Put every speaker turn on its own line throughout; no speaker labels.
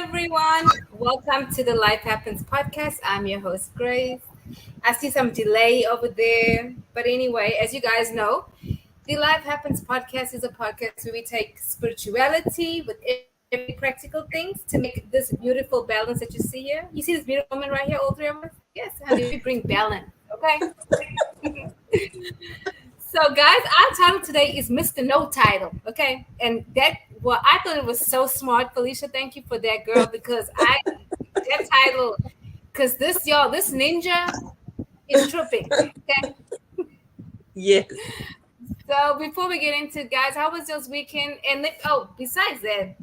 everyone. Welcome to the Life Happens podcast. I'm your host, Grace. I see some delay over there. But anyway, as you guys know, the Life Happens podcast is a podcast where we take spirituality with everyday practical things to make this beautiful balance that you see here. You see this beautiful woman right here, all three of us? Yes, honey, we bring balance, okay? So, guys, our title today is Mr. No Title, okay? And I thought it was so smart, Felicia. Thank you for that, girl, because that title, because this ninja is tripping, okay?
Yes.
So, before we get into it, guys, how was your weekend? Besides that,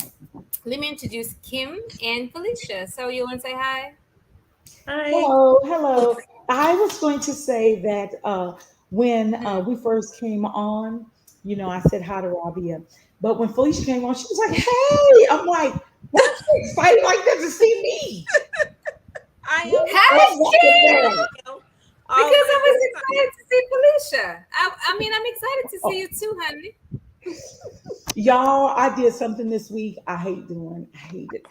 let me introduce Kim and Felicia. So, you want to say hi?
Hi.
Hello. I was going to say that when
Mhm.
we first came on, I said hi to Rabia. But when Felicia came on, she was like, "Hey," I'm like, "Why are you excited like that to see me?
I
What
am
is
Hi,
up with
Kim!
that?"
Because
always
I was
excited.
excited to see Felicia. I'm excited to see
Oh,
you too, honey.
y'all, I did something this week I hate doing. I hate it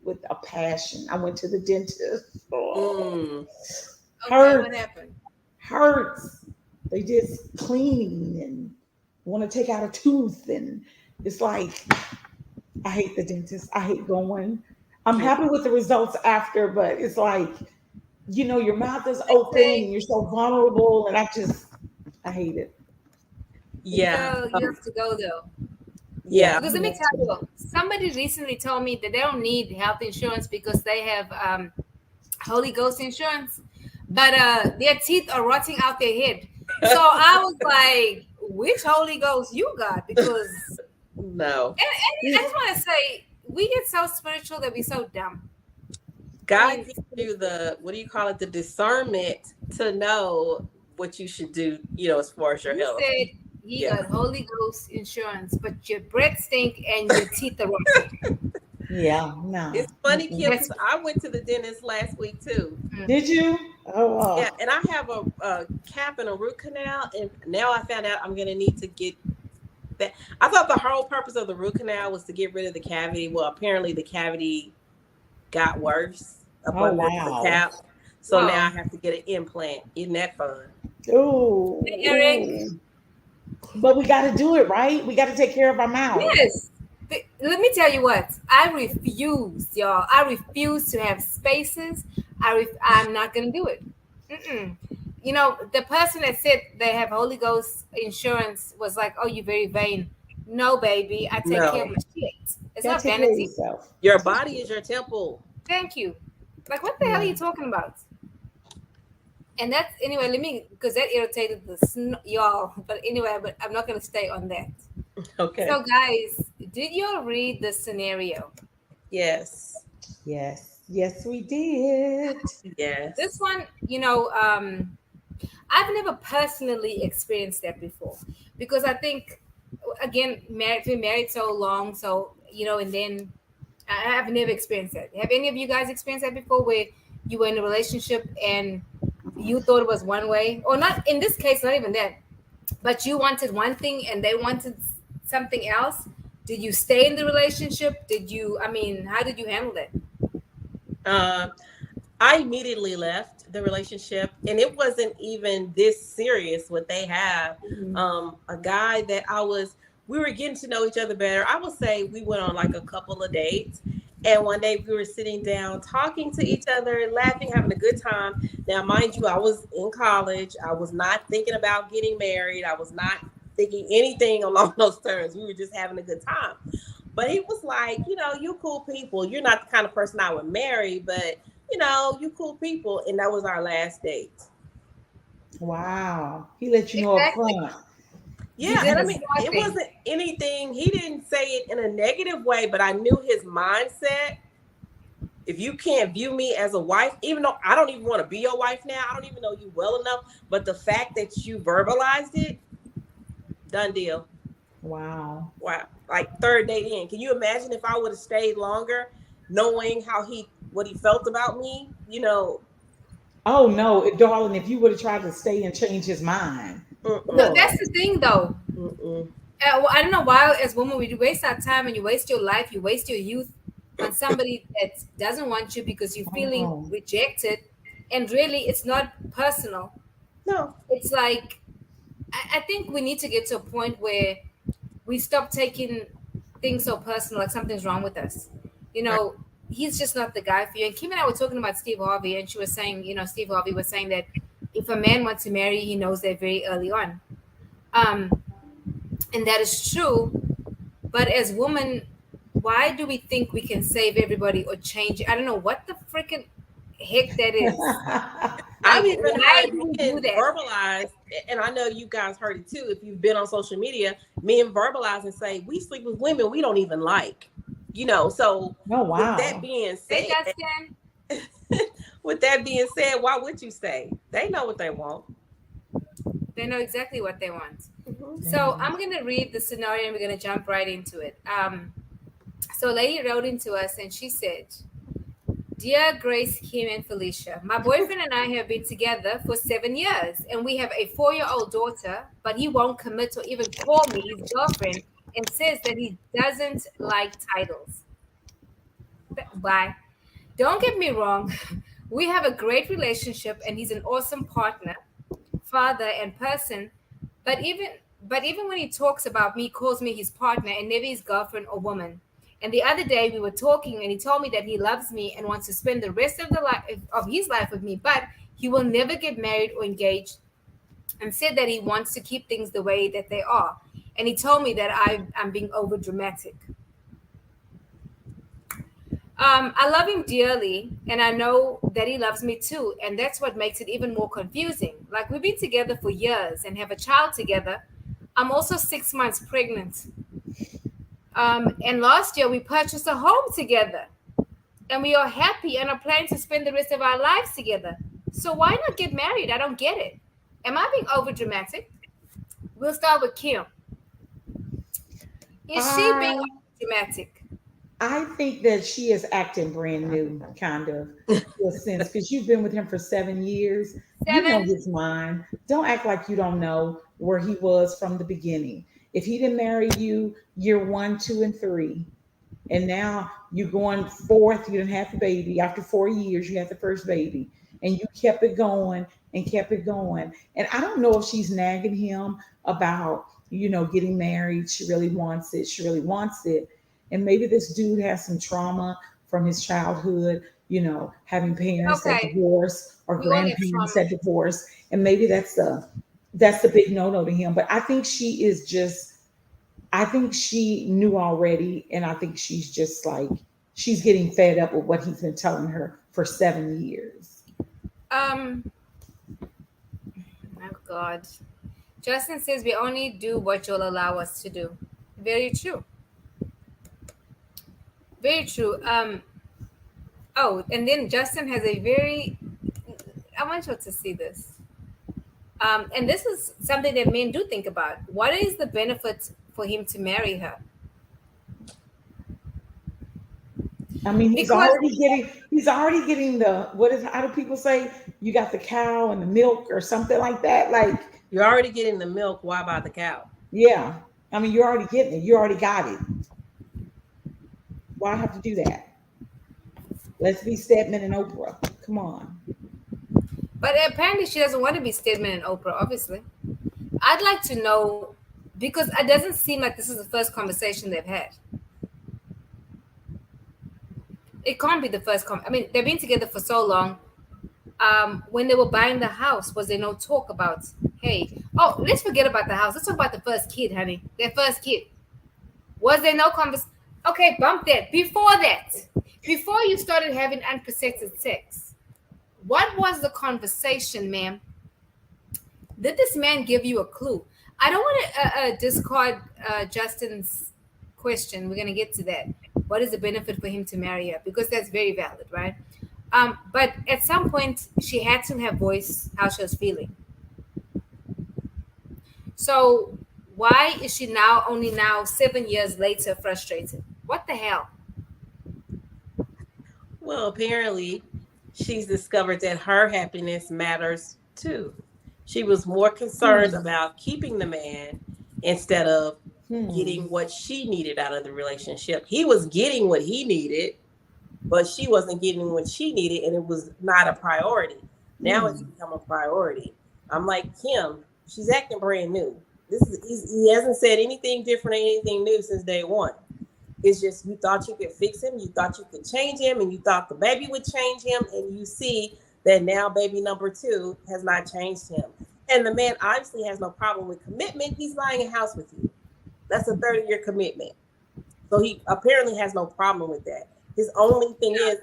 with a passion. I went to the dentist. Oh,
Mm.
Okay, what
hurts,
happened?
hurts. They just cleaning and want to take out a tooth, and it's like I hate the dentist. I hate going. I'm
Yeah.
happy with the results after, but it's like, your mouth is
They
open and
say,
you're so vulnerable, and I hate it. It's
Yeah.
girl, you have to go though.
yeah,
Yeah.
Because let
you
me
have
tell
to.
you, somebody recently told me that they don't need health insurance because they have Holy Ghost insurance, but their teeth are rotting out their head. So I was like, which Holy Ghost you got? Because
No.
and I just want to say, we get so spiritual that we so dumb. I
God
mean,
gives you the, what do you call it? The discernment to know what you should do, as far as your
you
health.
said he
Yeah.
got Holy Ghost insurance, but your breath stink and your teeth are rotten.
Yeah, no.
It's funny, Kim,
Mm-mm.
because
That's
I went to the dentist last week too.
Did you? Oh,
Yeah, and I have a cap and a root canal, and now I found out I'm gonna need to get that. I thought the whole purpose of the root canal was to get rid of the cavity. Well, apparently the cavity got worse up
oh,
under the
wow.
cap. So now I
oh,
have to get an implant. Isn't that fun?
Oh,
hey, Eric.
ooh. But we got to do it, right? We got to take care of our mouth.
Yes. Let me tell you what. I refuse, y'all. I refuse to have spaces. I'm not gonna do it. Mm-mm. You know, the person that said they have Holy Ghost insurance was like, "Oh, you're very vain." No, baby. I take care of
No.
my shit. It's
Got to
not
take care of
vanity.
yourself.
Your body is your temple.
Thank you. Like, what the hell are
Yeah.
you talking about? And that's anyway. Let me because that irritated y'all. But anyway, but I'm not gonna stay on that.
Okay.
So, guys, did y'all read the scenario?
Yes.
Yes. Yes, we did.
This
Yes.
one, I've never personally experienced that before because I think, again, been married so long, so and then I have never experienced that. Have any of you guys experienced that before, where you were in a relationship and you thought it was one way, or not? In this case, not even that, but you wanted one thing and they wanted something else. Did you stay in the relationship? Did you? I mean, how did you handle that?
Um, I immediately left the relationship, and it wasn't even this serious. What they have,
Mhm.
a guy that we were getting to know each other better. I would say we went on like a couple of dates, and one day we were sitting down talking to each other, laughing, having a good time. Now, mind you, I was in college. I was not thinking about getting married. I was not thinking anything along those terms. We were just having a good time. But he was like, you cool people. You're not the kind of person I would marry, but you cool people. And that was our last date.
Wow. He let you know up
Exactly.
front.
He
Yeah,
did
and I
a
mean,
smart
it
thing.
wasn't anything, he didn't say it in a negative way, but I knew his mindset. If you can't view me as a wife, even though I don't even want to be your wife now, I don't even know you well enough, but the fact that you verbalized it, done deal.
Wow.
Wow. Like third date in. Can you imagine if I would have stayed longer, knowing what he felt about me?
Oh, no, darling, if you would have tried to stay and change his mind.
No,
Mm-mm,
that's
Oh,
the thing, though.
mm-mm.
Well, I don't know why, as women, we waste our time and you waste your life, you waste your youth on somebody that doesn't want you because you're feeling
Oh,
rejected, and really it's not personal.
No.
It's like I think we need to get to a point where we stop taking things so personal, like something's wrong with us. You
Right.
know, he's just not the guy for you. And Kim and I were talking about Steve Harvey, and she was saying, Steve Harvey was saying that if a man wants to marry, he knows that very early on. Um, and that is true. But as women, why do we think we can save everybody or change? I don't know what the freaking heck that is.
I've
Like,
even
why
heard
do we do
men
that?
verbalize, and I know you guys heard it too if you've been on social media, men verbalize and say, we sleep with women we don't even like. So
oh
with that
wow.
being
Hey,
said,
Justin.
with that being said, why would you stay? They know what they want.
They know exactly what they want.
Hmm.
So I'm going to read the scenario and we're going to jump right into it. So a lady wrote into us and she said, Dear Grace, Kim, and Felicia, my boyfriend and I have been together for 7 years and we have a 4-year-old daughter, but he won't commit or even call me his girlfriend and says that he doesn't like titles. Bye. Don't get me wrong, we have a great relationship and he's an awesome partner, father, and person. But even when he talks about me, he calls me his partner and never his girlfriend or woman. And the other day we were talking and he told me that he loves me and wants to spend the rest of the life of his life with me, but he will never get married or engaged and said that he wants to keep things the way that they are. And he told me that I'm being over dramatic. I love him dearly, and I know that he loves me too, and that's what makes it even more confusing. Like we've been together for years and have a child together. I'm also 6 months pregnant. And last year we purchased a home together, and we are happy and are planning to spend the rest of our lives together. So why not get married? I don't get it. Am I being over dramatic? We'll start with Kim. Is she being
I
over dramatic?
I think that she is acting brand new, kind of, to a sense, because you've been with him for 7 years. You know
7.
his mind. Don't act like you don't know where he was from the beginning. If he didn't marry you year one, two, and three, and now you're going fourth, you didn't have the baby. After 4 years, you had the first baby, and you kept it going and kept it going. And I don't know if she's nagging him about, getting married. She really wants it. She really wants it. And maybe this dude has some trauma from his childhood, having parents that
Okay,
divorce or
we all have
grandparents
trauma.
that divorce. And maybe that's the big no-no to him. But I think she knew already, and I think she's just like she's getting fed up with what he's been telling her for 7 years.
Um, oh God. Justin says we only do what you'll allow us to do. Very true. Very true. Oh, and then Justin has a very I want you to see this. And this is something that men do think about. What is the benefit for him to marry her?
I mean,
Because
he's already getting the what is how do people say you got the cow and the milk or something like that? Like,
You're already getting the milk. Why buy the cow?
yeah. I mean, you're already getting it. You already got it. Why have to do that? Let's be Stedman and Oprah. Come on.
but apparently she doesn't want to be Stedman and Oprah, obviously. I'd like to know because it doesn't seem like this is the first conversation they've had. It can't be the first I mean, they've been together for so long. When they were buying the house, was there no talk about, hey, oh, let's forget about the house. Let's talk about the first kid, honey. Their first kid. Was there no conversation? Okay, bump that. Before you started having unprotected sex, what was the conversation, ma'am? Did this man give you a clue? I don't want to discard Justin's question. We're going to get to that. What is the benefit for him to marry her? Because that's very valid, right? But at some point, she had to have voice how she was feeling. So why is she now, only now, 7 years later, frustrated? What the hell?
Well, apparently, she's discovered that her happiness matters too. She was more concerned
Hmm.
about keeping the man instead of
Hmm.
getting what she needed out of the relationship. He was getting what he needed. but she wasn't getting what she needed, and it was not a priority. Now it's
Mm.
become a priority. I'm like, Kim, she's acting brand new. He hasn't said anything different or anything new since day one. It's just you thought you could fix him, you thought you could change him, and you thought the baby would change him, and you see that now baby number two has not changed him. And the man obviously has no problem with commitment. He's buying a house with you. That's a 30-year commitment. So he apparently has no problem with that. His only thing is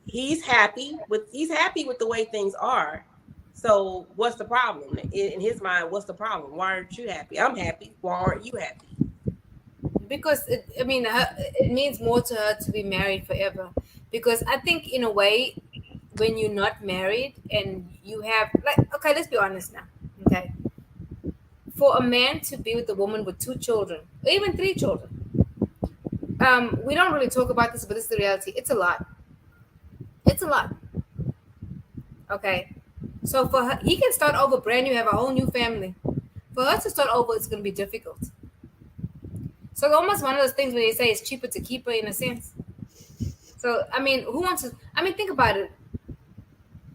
he's happy with the way things are. So what's the problem? In his mind, what's the problem? Why aren't you happy? I'm happy. Why aren't you happy?
Because it means more to her to be married forever. Because I think in a way, when you're not married and you have, like, okay, let's be honest now. Okay, for a man to be with a woman with two children or even three children, we don't really talk about this, but this is the reality. It's a lot. It's a lot. Okay, so for her, he can start over brand new, have a whole new family. For her to start over, it's going to be difficult. So it's almost one of those things where they say it's cheaper to keep her in a sense. So I mean, who wants to? I mean, think about it.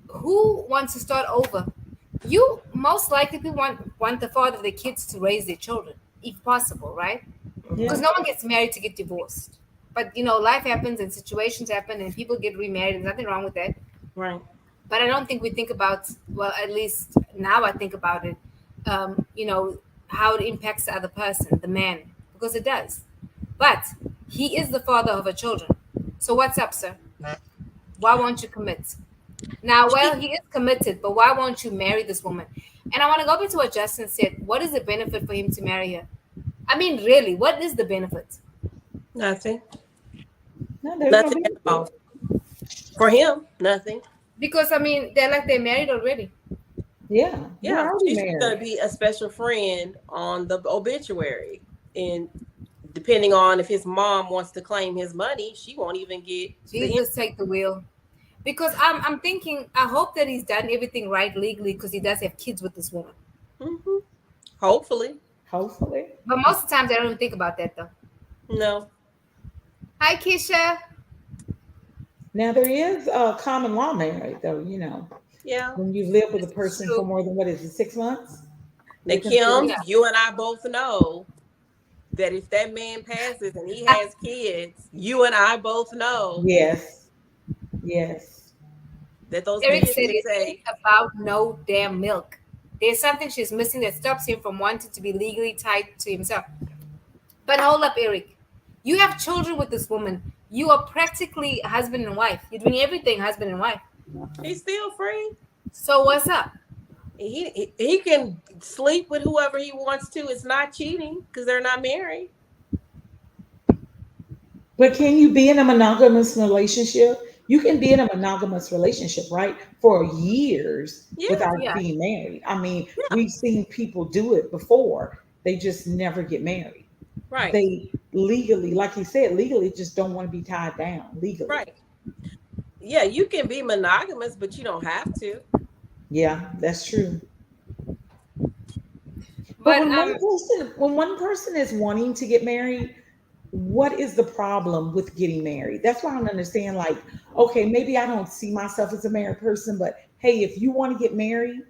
Who wants to start over? You most likely want the father of the kids to raise their children, if possible, right?
Yeah.
Because no one gets married to get divorced. But life happens and situations happen and people get remarried. There's nothing wrong with that.
Right.
But I don't think we think about, well, at least now I think about it, how it impacts the other person, the man, because it does. But he is the father of her children. So what's up, sir? Why won't you commit? Now, well, he is committed, but why won't you marry this woman? And I want to go back to what Justin said. What is the benefit for him to marry her? I mean, really, what is the benefit?
Nothing.
No, there's
Nothing
no
at all. For him, nothing.
Because I mean, they're married already.
Yeah, you're
Yeah,
already
she's just going to
married.
be a special friend on the obituary. And depending on if his mom wants to claim his money, she won't even get
Jesus, take the wheel. Because I'm thinking, I hope that he's done everything right legally because he does have kids with this woman.
Mm-hmm. Hopefully.
Hopefully.
But most of the times, I don't even think about that though.
No.
Hi, Keisha.
Now there is a common law marriage, though.
Yeah.
When you live with
This
a
is
person for
true.
more than what is it, 6 months?
Now,
You're considered.
Kim,
Yeah.
you and I both know that if that man passes and he has kids, you and I both know
Yes. Yes.
that those
Eric
kids
said
can
it's
say,
about no damn milk. There's something she's missing that stops him from wanting to be legally tied to himself. But hold up, Eric. You have children with this woman. You are practically husband and wife. You're doing everything husband and wife.
he's still free.
So what's up?
He can sleep with whoever he wants to. It's not cheating because they're not married.
But can you be in a monogamous relationship? You can be in a monogamous relationship, right, for years
Yeah,
without
Yeah.
being married. I mean,
yeah,
we've seen people do it before. They just never get married.
right,
They legally, like you said, legally just don't want to be tied down legally.
right. Yeah, you can be monogamous, but you don't have to.
Yeah, that's true. But
But
when one person is wanting to get married, what is the problem with getting married? That's why I don't understand. Like, okay, maybe I don't see myself as a married person, but hey, if you want to get married,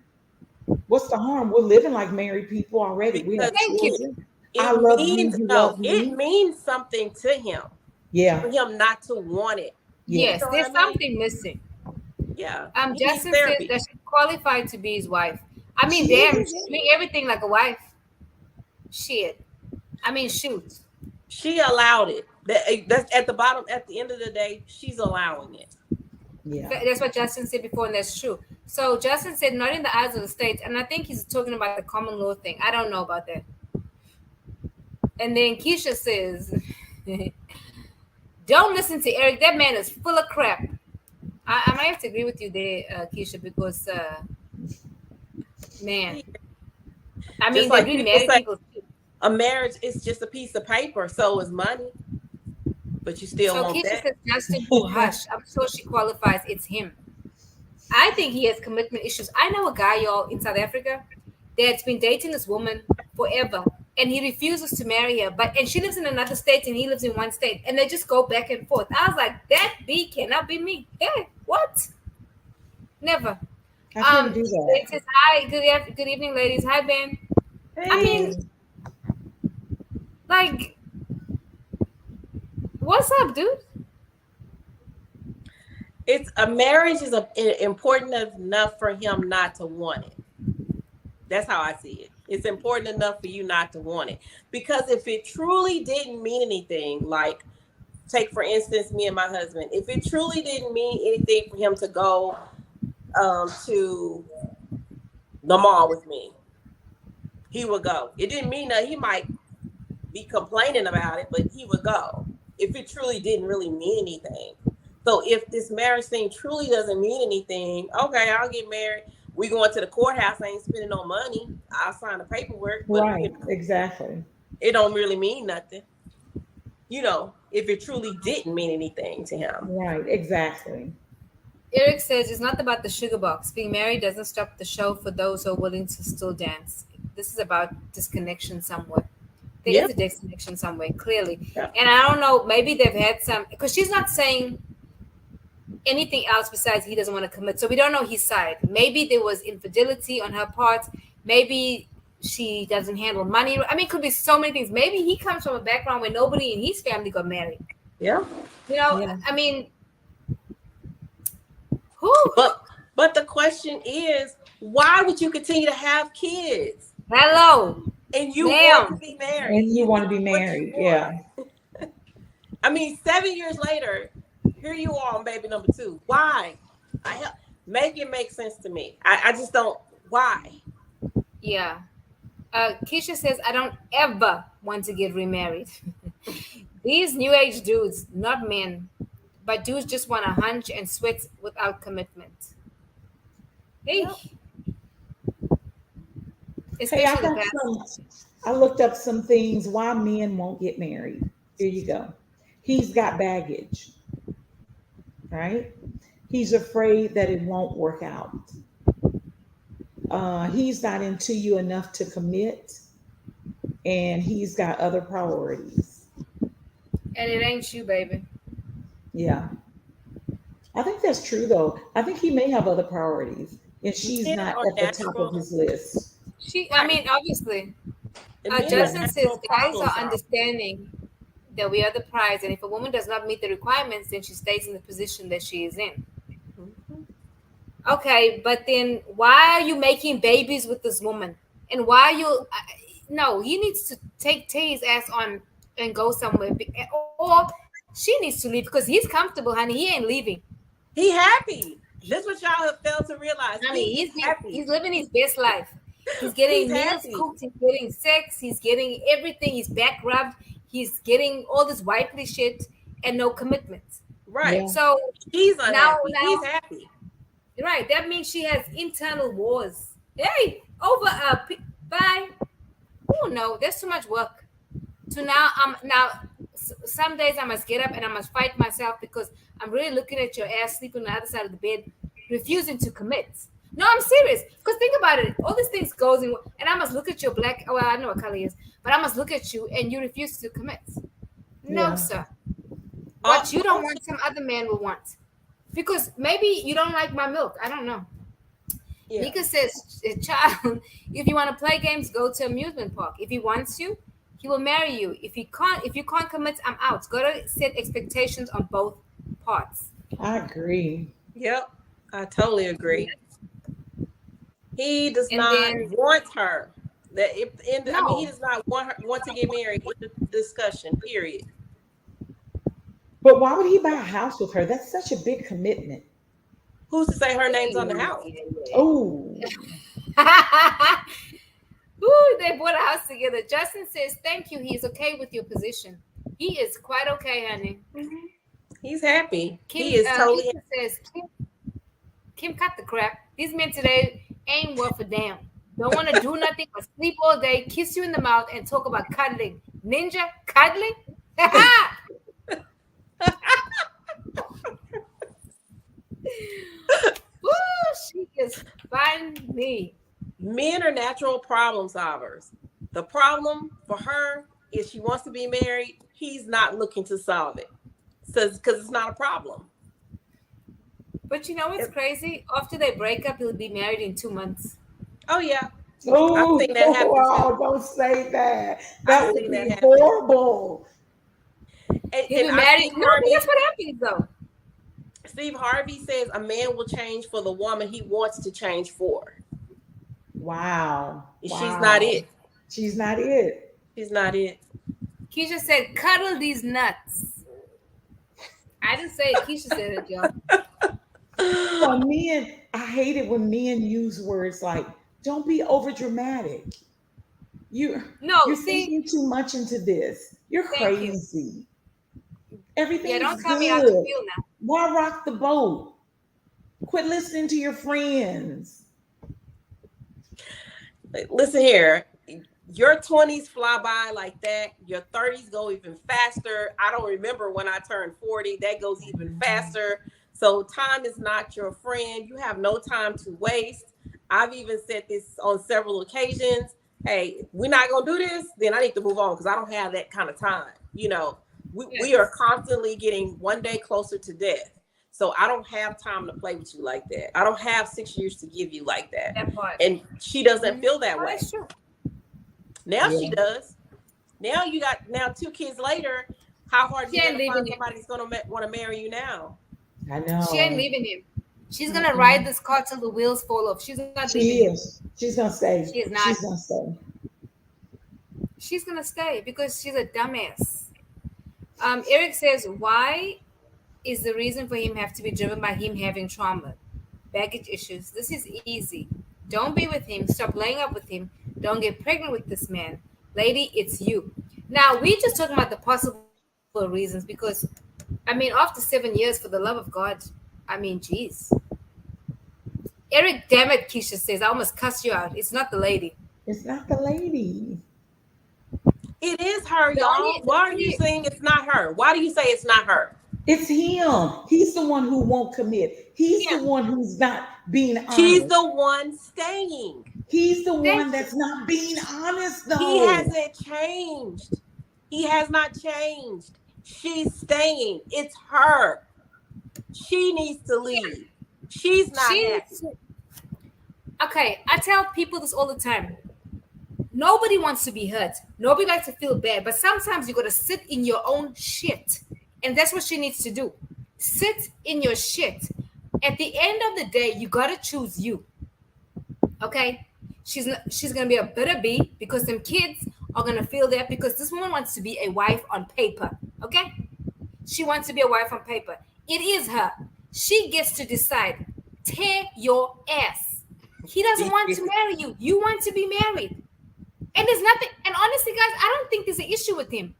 what's the harm? We're living like married people already. We
Because
have
thank you.
children. I
it
love you.
means
You
no,
love
it
me.
means something to him
Yeah,
for him not to want it.
yeah.
You
Yes,
know what
there's
I mean?
something missing.
Yeah, he needs
Justin says
therapy.
that she's qualified to be his wife. I
She
mean, damn,
is.
she's doing everything like a wife. Shit. I mean, shoot.
She allowed it. That's at the bottom. At the end of the day, she's allowing it.
Yeah.
That's what Justin said before, and that's true. So Justin said, not in the eyes of the states, and I think he's talking about the common law thing. I don't know about that. And then Keisha says, don't listen to Eric. That man is full of crap. I might have to agree with you there, Keisha, because man, I
Just
mean, they're
like
doing
people
married
say,
people too.
a marriage is just a piece of paper. So is money, but you still
So
want
Keisha
that.
says, Justin, oh, hush. I'm sure she qualifies. It's him. I think he has commitment issues. I know a guy, y'all, in South Africa that's been dating this woman forever. and he refuses to marry her. But and she lives in another state and he lives in one state, and they just go back and forth. I was like, that B cannot be me. Hey, what? Never.
I couldn't do
It
that.
says hi. Good evening, ladies. Hi, Ben. I
Hey,
mean,
Hey,
like, what's up, dude?
it's a marriage is important enough for him not to want it. That's how I see it. It's important enough for you not to want it. Because if it truly didn't mean anything, like take for instance me and my husband, if it truly didn't mean anything for him to go to the mall with me, he would go. It didn't mean that he might be complaining about it, but he would go if it truly didn't really mean anything. So if this marriage thing truly doesn't mean anything, okay, I'll get married. We going to the courthouse. I ain't spending no money. I'll sign the paperwork, but
right, exactly.
it don't really mean nothing. If it truly didn't mean anything to him.
Right, exactly.
Eric says it's not about the sugar box. Being married doesn't stop the show for those who are willing to still dance. This is about disconnection somewhere. There
Yeah.
is a disconnection somewhere, clearly.
Yeah.
And I don't know, maybe they've had some, because she's not saying anything else besides he doesn't want to commit. So we don't know his side. Maybe there was infidelity on her part. Maybe she doesn't handle money. I mean, it could be so many things. Maybe he comes from a background where nobody in his family got married.
Yeah.
Yeah.
I mean, who?
But the question is, why would you continue to have kids
Hello,
and you want to
ma'am.
be married?
And you want to be
What you
married.
want.
Yeah.
I mean, 7 years later, here you are on baby number 2. Why? Make it make sense to me. I just don't. Why?
Yeah. Keisha says, I don't ever want to get remarried. These new age dudes, not men, but dudes just want to hunch and sweat without commitment. Hey,
Yep.
Hey,
especially the past.
I looked up some things why men won't get married. Here you go. He's got baggage, right? He's afraid that it won't work out. He's not into you enough to commit, and he's got other priorities.
And it ain't you, baby.
Yeah. I think that's true, though. I think he may have other priorities, and she's
Men
not
are
at the top of
natural.
his list.
I
Right.
mean, obviously.
And men are
Yeah.
Justin says,
natural
guys
problem
are
solvers.
understanding that we are the prize, and if a woman does not meet the requirements, then she stays in the position that she is in.
Mhm.
Okay, but then why are you making babies with this woman? And why you? No, he needs to take his ass on and go somewhere, or she needs to leave because he's comfortable, honey. He ain't leaving,
He happy. This what y'all have failed to realize.
honey.
He is
He's
happy.
living his best life. He's
He's
getting meals
happy.
cooked. He's getting sex. He's getting everything. He's back rubbed. He's getting all this wifely shit and no commitment.
Right.
Yeah.
So
He's
now,
unhappy. He's
now,
happy.
right? That means she has internal wars. Hey, over bye. Oh no, that's too much work. To now, some days I must get up and I must fight myself because I'm really looking at your ass sleeping on the other side of the bed, refusing to commit. No, I'm serious. Because think about it. All these things goes in, and I must look at your black. Well, I know what color he is, but I must look at you, and you refuse to commit. No,
Yeah.
sir. What you don't
Also,
want, some other man will want. Because maybe you don't like my milk. I don't know.
yeah.
Mika says, child, if you want to play games, go to amusement park. If he wants you, he will marry you. If you can't commit, I'm out. Got to set expectations on both parts.
I agree.
Yep. I totally agree. He does
And
not
then
want her. I mean, he
no,
does not want to get married in the discussion, period.
But why would he buy a house with her? That's such a big commitment.
Who's to say her name's on the
yeah,
house?
Oh,
yeah. Ooh, they bought a house together. Justin says, "Thank you. He's okay with your position. He is quite okay, honey."
Mhm. He's happy.
Kim,
He is totally
Keisha says, Kim, cut the crap. These men today ain't worth a damn. Don't want to do nothing but sleep all day, kiss you in the mouth, and talk about cuddling. Ninja cuddling? Woo, she is funny.
men are natural problem solvers. The problem for her is she wants to be married. He's not looking to solve it. Says because it's not a problem.
But you know what's crazy? After they break up, he'll be married in 2 months.
Oh yeah, I've
Oh,
seen that happen too.
wow, don't say that.
I've
That would
seen that
be
happen,
horrible.
He'll
and
be
I
married.
Steve
No, but that's
Harvey.
what happens though.
Steve Harvey says a man will change for the woman he wants to change for.
Wow.
She's not
Wow.
it.
She's not it.
She's not it.
Keisha said, "Cuddle these nuts." I didn't say it. Keisha said it, y'all.
So men, I hate it when men use words like, don't be over dramatic. You
No,
you're
see,
thinking too much into this. You're
thank you.
crazy.
Yeah, don't
Everything's
tell me how to
good.
feel now.
Why rock the boat? Quit listening to your friends.
Listen here. Your 20s fly by like that. Your 30s go even faster. I don't remember when I turned 40. That goes even faster. So time is not your friend. You have no time to waste. I've even said this on several occasions. Hey, we're not gonna do this, then I need to move on because I don't have that kind of time. We are
Yes,
constantly getting one day closer to death. So I don't have time to play with you like that. I don't have 6 years to give you like that.
that part.
And she doesn't
Mm-hmm.
feel that
Oh,
way.
that's true.
Now she
Yeah.
does. Now you got now 2 kids later. How hard is
She
it
ain't
gonna find
leaving him.
somebody that's gonna want to marry you now?
I
She ain't
know.
leaving him. She's gonna ride
Mm-mm.
this car till the wheels fall off. She's not leaving
She
him.
is. She's gonna
She
stay.
is not.
She's gonna stay.
She's gonna stay because she's a dumbass. Eric says, "Why is the reason for him have to be driven by him having trauma, baggage issues? This is easy. Don't be with him. Stop laying up with him. Don't get pregnant with this man, lady. It's you." Now we just talking about the possible reasons because, I mean, after 7 years, for the love of God, I mean, jeez. Eric, damn it, Keisha says, I almost cuss you out. It's not the lady.
It's not the lady.
It is her,
The
y'all.
only, the
Why are you
only,
saying it's not her? Why do you say it's not her?
It's him. He's the one who won't commit. He's the
him.
one who's not being
She's
honest.
the one staying.
He's the
Thank
one
you.
that's not being honest,
He
though.
hasn't changed. He has not changed. She's staying. It's her. She needs to
Yeah.
leave. She's not
She
happy.
needs to. Okay, I tell people this all the time. Nobody wants to be hurt. Nobody likes to feel bad. But sometimes you got to sit in your own shit. And that's what she needs to do. Sit in your shit. At the end of the day, you got to choose you. Okay? She's going to be a bitter bee because some kids are going to feel that because this woman wants to be a wife on paper. Okay? She wants to be a wife on paper. It is her. She gets to decide. Tear your ass. He doesn't want to marry you. You want to be married. And there's nothing, and honestly, guys, I don't think there's an issue with him.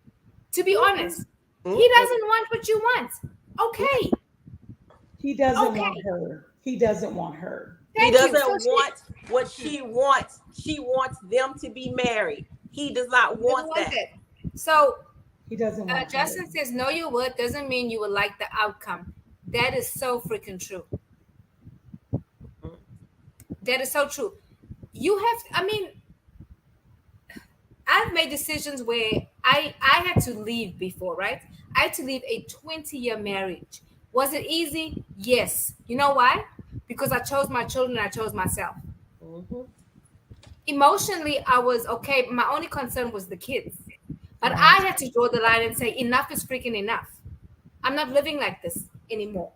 To be honest, he doesn't want what you want. Okay,
He doesn't want
okay,
her. He doesn't want her.
He
thank you.
doesn't
So
want what she wants. She wants them to be married. He does not
she doesn't
want
want
that.
that. So
He doesn't want her.
Justin says, "Know your worth doesn't mean you will like the outcome." That is so freaking true. That is so true. You have, I mean, I've made decisions where I had to leave before, right? I had to leave a 20-year marriage. Was it easy? Yes. You know why? Because I chose my children and I chose myself.
Mhm.
Emotionally, I was okay. My only concern was the kids. But
Right.
I had to draw the line and say, enough is freaking enough. I'm not living like this anymore.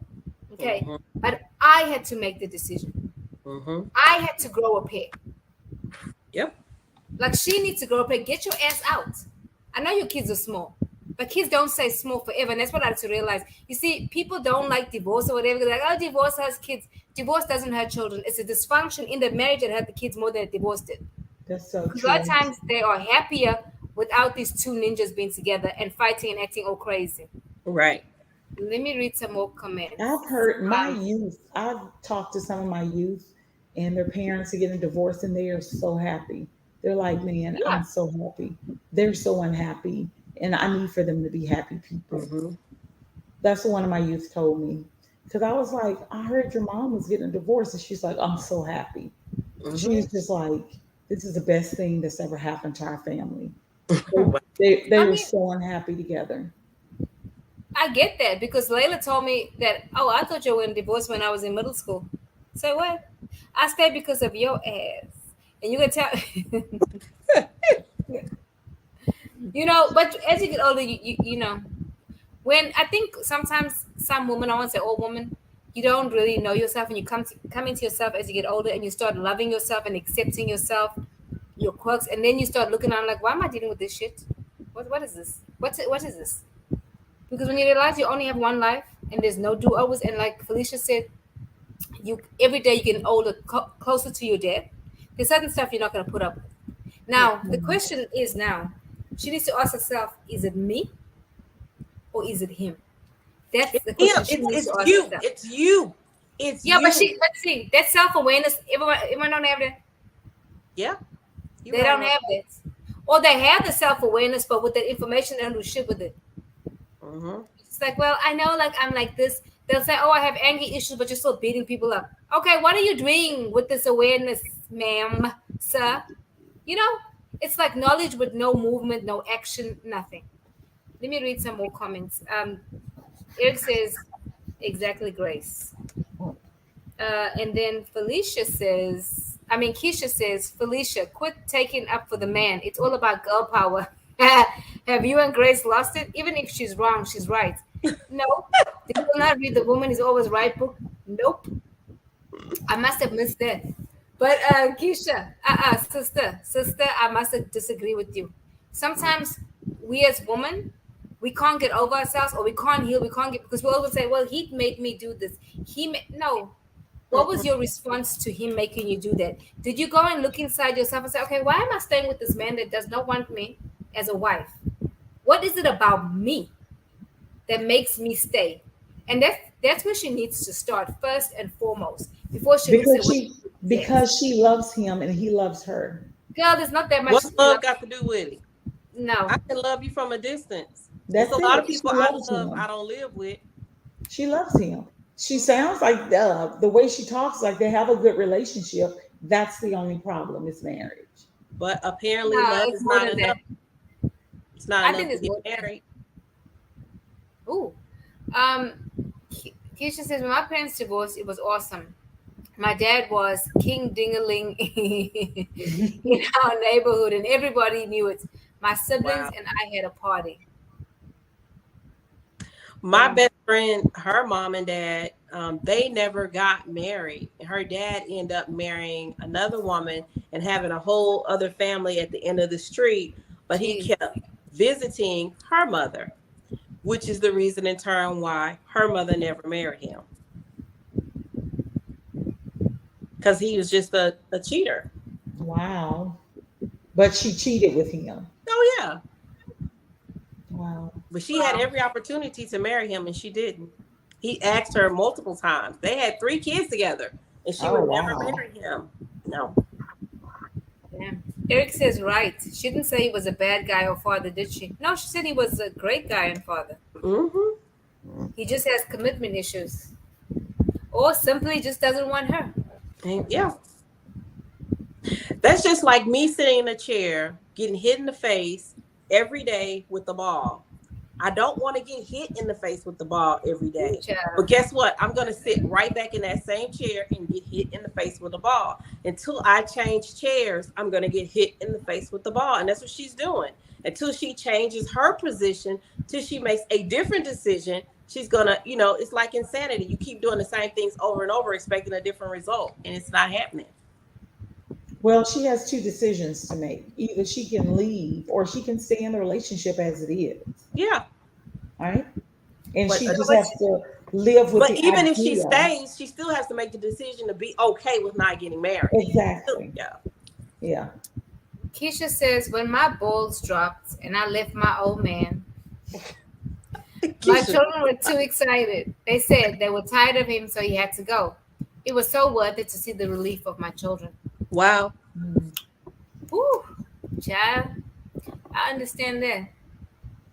Okay.
Mhm.
But I had to make the decision.
Mhm.
I had to grow up here.
Yep.
Like she needs to grow up and get your ass out. I know your kids are small, but kids don't stay small forever. And that's what I had to realize. You see, people don't like divorce or whatever. They're like, oh, divorce has kids. Divorce doesn't hurt children. It's a dysfunction in the marriage that hurt the kids more than a divorce did.
That's so
Because a lot of
true.
times they are happier without these two ninjas being together and fighting and acting all crazy.
Right.
Let me read some more
I've
comments.
heard my youth, I've talked to some of my youth and their parents are getting divorced and they are so happy. They're like, man,
Yeah.
I'm so happy. They're so unhappy. And I need for them to be happy people.
Mhm.
That's what one of my youth told me. Because I was like, I heard your mom was getting a divorce. And she's like, I'm so happy.
Mhm.
She's just like, This is the best thing that's ever happened to our family. They,
Wow.
they
I
were
mean,
so unhappy together.
I get that because Layla told me that, oh, I thought you were in divorce when I was in middle school. Say what? I stayed because of your ass. And you can tell, but as you get older, when I think sometimes some women, I won't say all women, you don't really know yourself, and you come into yourself as you get older, and you start loving yourself and accepting yourself, your quirks, and then you start looking around like, why am I dealing with this shit? What is this? What is this? Because when you realize you only have one life and there's no do overs, and like Felicia said, you every day you get older, closer to your death. There's certain stuff you're not going to put up with. Now the
Mhm.
question is now, she needs to ask herself: is it me or is it him? That's
It's
the
him.
question she
It's
needs to
it's
ask
you.
herself.
It's you. It's
Yeah, but
you.
see, that self awareness, everyone don't have that.
Yeah, you
They
right
don't
about
have that, or they have the self awareness, but with that information, they don't do shit with it.
that. Hmm.
It's like, well, I know, like I'm like this. They'll say, oh, I have anger issues, but you're still beating people up. Okay, what are you doing with this awareness, ma'am, sir? You know, it's like knowledge with no movement, no action, nothing. Let me read some more comments. Eric says, exactly, Grace. And then Keisha says, Felicia, quit taking up for the man. It's all about girl power. Have you and Grace lost it? Even if she's wrong, she's right. No, did you not read The Woman is Always Right book? Nope. I must have missed that. But Keisha, sister, I must disagree with you. Sometimes we as women, we can't get over ourselves, or we can't heal. We can't get, because we always say, "Well, he made me do this." No. What was your response to him making you do that? Did you go and look inside yourself and say, "Okay, why am I staying with this man that does not want me as a wife? What is it about me that makes me stay?" And that's where she needs to start first and foremost before she looks at
Because
what
she
he says.
because she loves him and he loves her.
Girl, there's not that much
What's
love.
love got to do with it?
No.
I can love you from a distance. It's a
That's
lot of
it.
people
She
I
loves
love I
him.
don't live with.
She loves him. She sounds like the way she talks like they have a good relationship. That's the only problem is marriage.
But apparently
No,
love
it's
is
more
not
than that.
enough. It's not
I
enough
think
to
there's
get
more than
married.
that. Ooh. Um, Keisha says, when my parents divorced, it was awesome. My dad was King Dingaling in our neighborhood, and everybody knew it. My siblings
Wow.
and I had a party.
My
Wow.
best friend, her mom and dad, they never got married. Her dad ended up marrying another woman and having a whole other family at the end of the street, but he
Jeez.
kept visiting her mother, which is the reason in turn why her mother never married him because he was just a cheater.
Wow. But she cheated with him.
Oh, yeah.
Wow.
But she had
Wow.
every opportunity to marry him and she didn't. He asked her multiple times. They had 3 kids together and she
Oh
would never
wow.
marry him. No.
Yeah. Eric says right. She didn't say he was a bad guy or father, did she? No, she said he was a great guy and father.
Hmm.
He just has commitment issues, or simply just doesn't want her.
And yeah, that's just like me sitting in a chair getting hit in the face every day with the ball. I don't want to get hit in the face with the ball every
Ooh,
day. But
child.
guess what? I'm going to sit right back in that same chair and get hit in the face with the ball. Until I change chairs, I'm going to get hit in the face with the ball. And that's what she's doing. Until she changes her position, till she makes a different decision, she's going to, it's like insanity. You keep doing the same things over and over, expecting a different result, and it's not happening.
Well, she has two decisions to make. Either she can leave or she can stay in the relationship as it is.
Yeah.
Right? And
But
she
Yeah,
just
but
has to live with
but
the
even if she
idea.
stays, she still has to make the decision to be okay with not getting married.
Exactly.
Yeah.
Yeah.
Keisha says, when my balls dropped and I left my old man, my
Keisha.
children were too excited. They said they were tired of him, so he had to go. It was so worth it to see the relief of my children.
Wow.
Mm.
Whew, child, I understand that.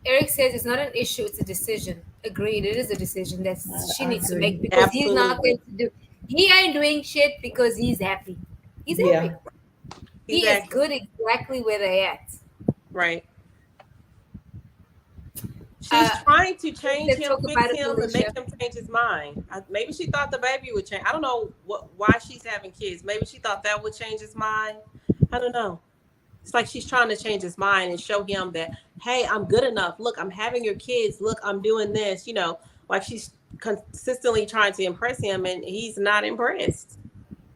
Eric says it's not an issue, it's a decision. Agreed, it is a decision that she
I
needs to make
agree.
because he's not
Absolutely.
going to do. He ain't doing shit because he's happy. He's
Yeah.
happy. He is
Exactly.
good exactly where they're at.
Right. She's
Uh,
trying to change
let's
him,
talk
fix
about it,
him, and make
Felicia.
him change his mind. Maybe she thought the baby would change. I don't know why she's having kids. Maybe she thought that would change his mind. I don't know. It's like she's trying to change his mind and show him that, hey, I'm good enough. Look, I'm having your kids. Look, I'm doing this. Like she's consistently trying to impress him, and he's not impressed.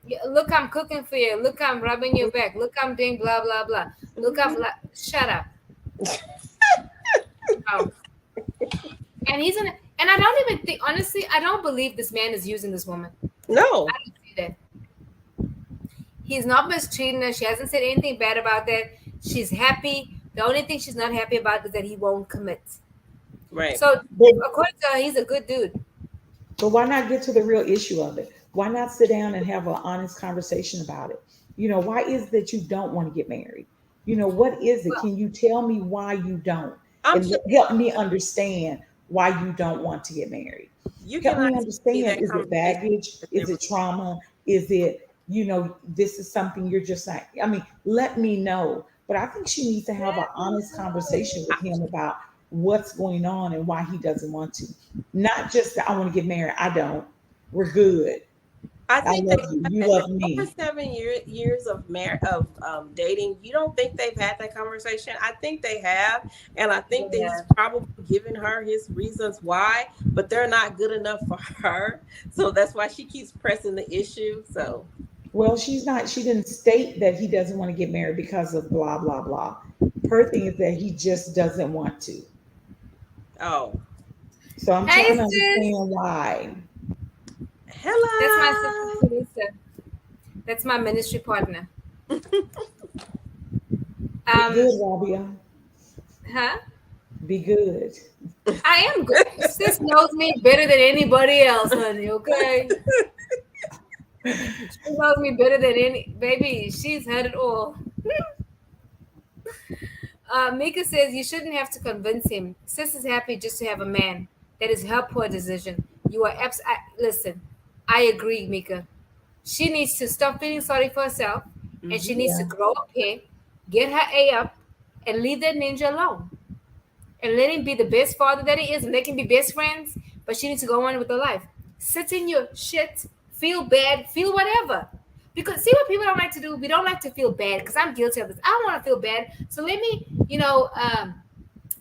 Yeah, look, I'm cooking for you. Look, I'm rubbing your back. Look, I'm doing blah blah blah. Look, I'm
Mhm.
shut up. No. And he's in. And I don't even think, honestly, I don't believe this man is using this woman. I
No.
don't see that. He's not mistreating her. She hasn't said anything bad about that. She's happy. The only thing she's not happy about is that he won't commit.
Right.
So,
But
according to her, he's a good dude.
why not get to the real issue of it? Why not sit down and have an honest conversation about it? Why is it that you don't want to get married? What is it?
Well,
Can you tell me why you don't?
I'm
And
sure
help me understand why you don't want to get married.
you
Help
cannot
me
tell me
understand.
that
Is it
conversation
baggage?
has
Is
never.
it trauma? Is it, this is something you're just not, I mean, let me know. But I think she needs to have an
let me
honest conversation with
know.
him about what's going on and why he doesn't want to. Not just that I want to get married. I don't. We're good.
I
I
think
love
they
you. You
had
love
over
me.
7 years of dating. You don't think they've had that conversation? I think they have, and I think that he's
Yeah.
probably given her his reasons why, but they're not good enough for her. So that's why she keeps pressing the issue. So,
Well, she didn't state that he doesn't want to get married because of blah, blah, blah. Her thing is that he just doesn't want to.
oh,
So I'm
Hey,
trying to
sis.
understand why.
That's my sister,
hello.
Teresa. That's my ministry partner.
Be
Um,
good, Rabia.
huh?
Be good.
I am good. Sis knows me better than anybody else, honey. Okay, she knows me better than any baby. She's had it all. Mika says you shouldn't have to convince him. Sis is happy just to have a man. That is her poor decision. You are listen. I agree, Mika. She needs to stop feeling sorry for herself, and she
Hmm.
needs to
Yeah.
grow up here, get her A up, and leave that ninja alone. And let him be the best father that he is, and they can be best friends. But she needs to go on with her life. Sit in your shit, feel bad, feel whatever. Because see what people don't like to do. We don't like to feel bad because I'm guilty of this. I don't want to feel bad, so let me,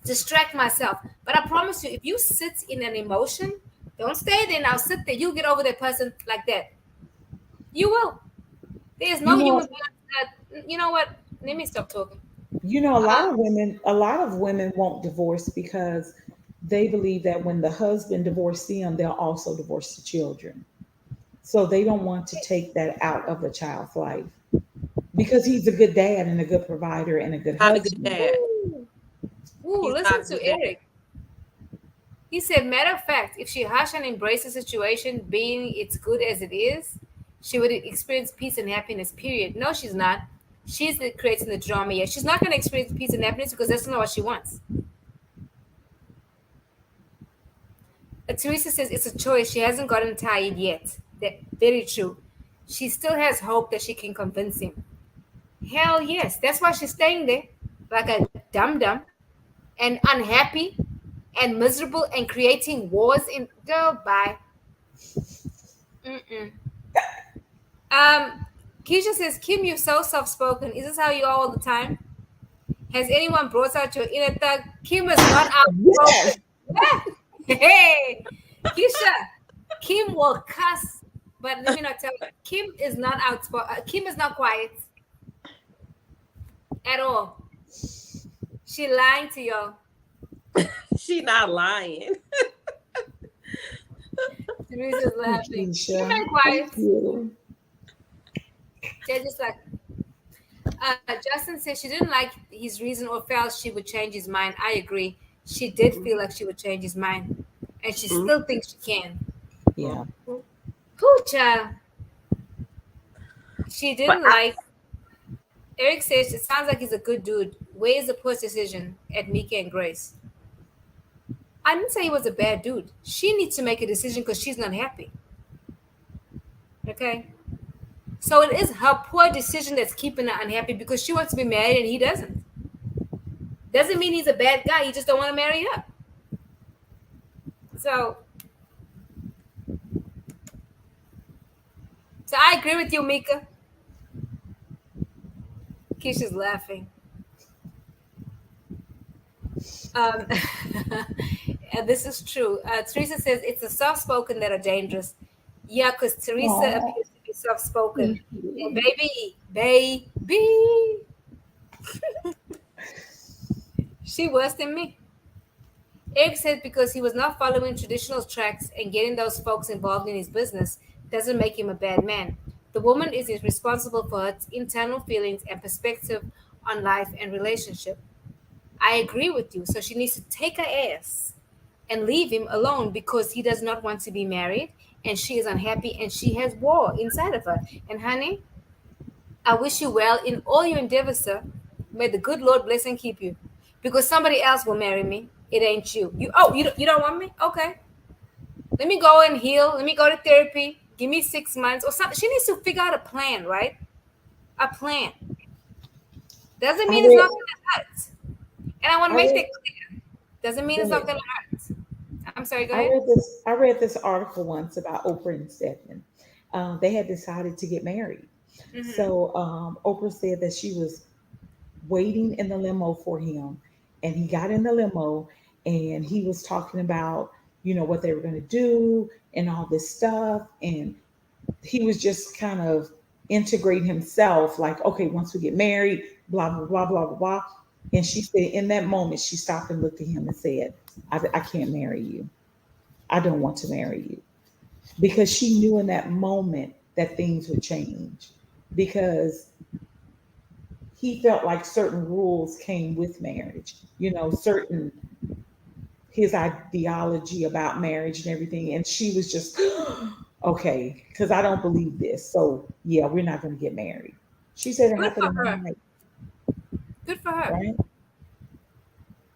distract myself. But I promise you, if you sit in an emotion, don't stay there. Now sit there. You get over that person like that. You will. There's
You
no
know,
human being. You know what? Let me stop talking.
a
Uh,
lot of women won't divorce because they believe that when the husband divorces them, they'll also divorce the children. So they don't want to take that out of the child's life because he's a good dad and a good provider and a good
Not a good
husband.
dad.
ooh, ooh,
He's
listen
not a
to
good dad.
Eric. He said, matter of fact, if she hush and embrace the situation being it's good as it is, she would experience peace and happiness, period. No, she's not. She's creating the drama. Yeah, she's not going to experience peace and happiness because that's not what she wants. Teresa says it's a choice. She hasn't gotten tired yet. That very true. She still has hope that she can convince him. Hell yes. That's why she's staying there like a dum dum and unhappy and miserable and creating wars in go bye. Mm-mm. Keisha says, Kim, you're so soft spoken. Is this how you are all the time? Has anyone brought out your inner thug? Kim is not
Yes.
outspoken. Hey, Keisha, Kim will cuss, but let me not tell you, Kim is not outspoken. Kim is not quiet at all. She lying to y'all.
She not lying.
Teresa's
Hey,
laughing. Kim
Keisha.
ain't
Thank
quiet.
you.
They're just like, Justin said she didn't like his reason or felt she would change his mind. I agree. She did feel like she would change his mind, and she
Mhm.
still thinks she can.
Yeah.
Who child? She
But
didn't like. Eric says it sounds like he's a good dude. Where is the poor decision at Mika and Grace? I didn't say he was a bad dude. She needs to make a decision because she's not happy. Okay. So it is her poor decision that's keeping her unhappy because she wants to be married and he doesn't. Doesn't mean he's a bad guy. He just don't want to marry her. So, so I agree with you, Mika. Keisha's laughing. Um, and this is true. Teresa says it's the soft-spoken that are dangerous. Yeah, because Teresa
Oh,
appears to be soft-spoken.
thank
And
you.
baby, she worse than me. Eric said because he was not following traditional tracks and getting those folks involved in his business doesn't make him a bad man. The woman is responsible for her internal feelings and perspective on life and relationship. I agree with you. So she needs to take her ass and leave him alone because he does not want to be married and she is unhappy and she has war inside of her. And honey, I wish you well in all your endeavors, sir. May the good Lord bless and keep you. Because somebody else will marry me. It ain't you. You don't want me? Okay. Let me go and heal. Let me go to therapy. Give me 6 months or something. She needs to figure out a plan, right? A plan. Doesn't
I
mean it's
read,
not gonna hurt. And I want to
I
make
read,
that clear. Doesn't mean
go
it's not
ahead.
gonna hurt. I'm sorry, go
I
ahead.
read this. I read this article once about Oprah and Stedman. They had decided to get married.
Mm-hmm.
So Oprah said that she was waiting in the limo for him, and he got in the limo, and he was talking about what they were going to do and all this stuff, and he was just kind of integrating himself, like, okay, once we get married, blah blah blah blah blah blah. And she said, in that moment, she stopped and looked at him and said, I can't marry you. I don't want to marry you, because she knew in that moment that things would change, because he felt like certain rules came with marriage, certain his ideology about marriage and everything. And she was just, okay, because I don't believe this. So, yeah, we're not going to get married. She said it
Good
happened
for
in
her.
one night,
Good for her.
right?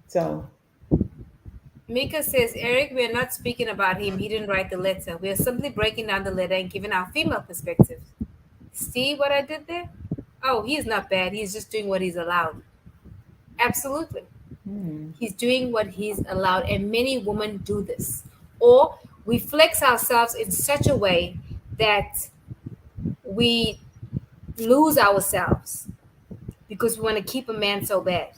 So,
Mika says, Eric, we are not speaking about him. He didn't write the letter. We are simply breaking down the letter and giving our female perspective. See what I did there? Oh, he's not bad. He's just doing what he's allowed. Absolutely.
hmm,
He's doing what he's allowed. And many women do this. Or we flex ourselves in such a way that we lose ourselves because we want to keep a man so bad.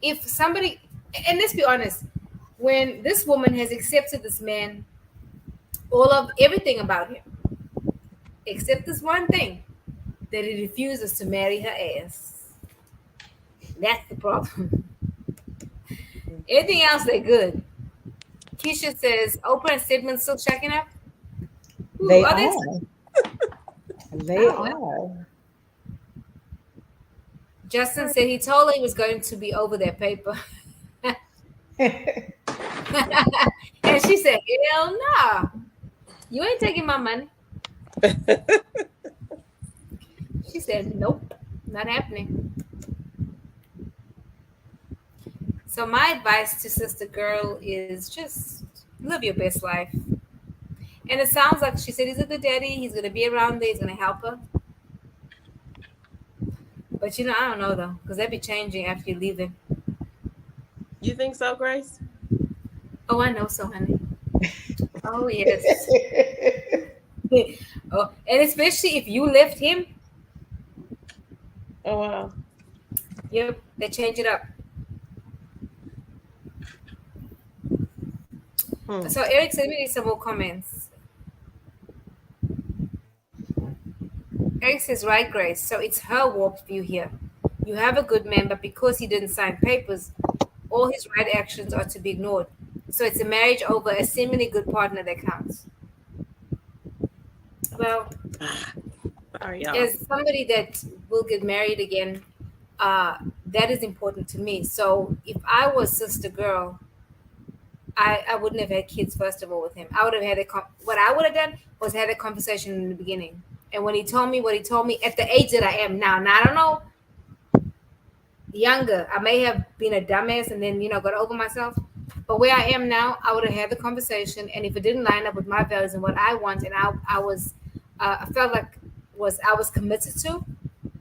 If somebody, and let's be honest, when this woman has accepted this man, all of everything about him, except this one thing, that he refuses to marry her ass. That's the problem. Anything else, they're good. Keisha says, Oprah and Stedman still checking up? Ooh,
they
are they?
are. They
Oh, well.
are.
Justin said he told her he was going to be over their paper. And she said, hell no. You ain't taking my money. She said, nope, not happening. So my advice to sister girl is just live your best life. And it sounds like she said he's a good daddy. He's gonna be around there. He's gonna help her. But I don't know though, because they be changing after you leave them.
You think so, Grace?
Oh, I know so, honey. Oh yes. Oh, and especially if you left him,
Oh wow.
yep, they change it up.
Hmm.
So Eric sent me some more comments. Eric says, right, Grace. So it's her warped view here. You have a good man, but because he didn't sign papers, all his right actions are to be ignored. So it's a marriage over a seemingly good partner that counts. Well,
Sorry, y'all.
as somebody that will get married again, that is important to me. So if I was sister girl, I wouldn't have had kids first of all with him. I would have had what I would have done was had a conversation in the beginning. And when he told me what he told me at the age that I am now I don't know, younger, I may have been a dumbass and then got over myself. But where I am now, I would have had the conversation, and if it didn't line up with my values and what I want, and I felt like was committed to,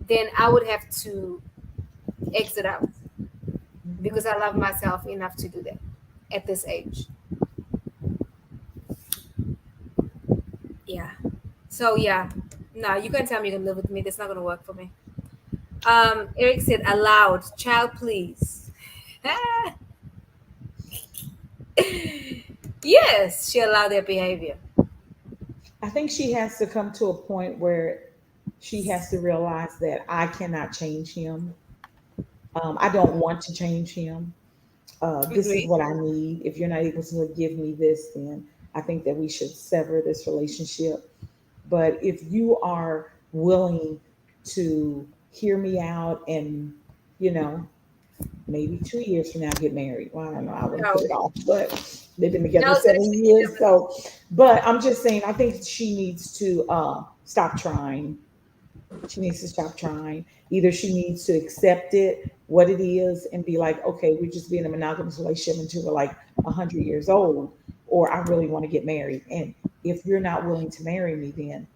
then I would have to exit out
Mhm.
because I love myself enough to do that at this age. Yeah. So yeah, no, you can tell me you can live with me. That's not gonna work for me. Eric said aloud, child, please. Yes, she allowed their behavior.
I think she has to come to a point where she has to realize that I cannot change him. I don't want to change him. This is
Agreed.
what I need. If you're not able to give me this, then I think that we should sever this relationship. But if you are willing to hear me out and, you know, maybe 2 years from now get married. Well, I don't know. I wouldn't put
No,
it off, but they've been
no,
together
so they
7 years.
should
So, but I'm just saying, I think she needs to stop trying. She needs to stop trying. Either she needs to accept it, what it is, and be like, okay, we're just being in a monogamous relationship until we're like 100 years old, or I really want to get married. And if you're not willing to marry me, then,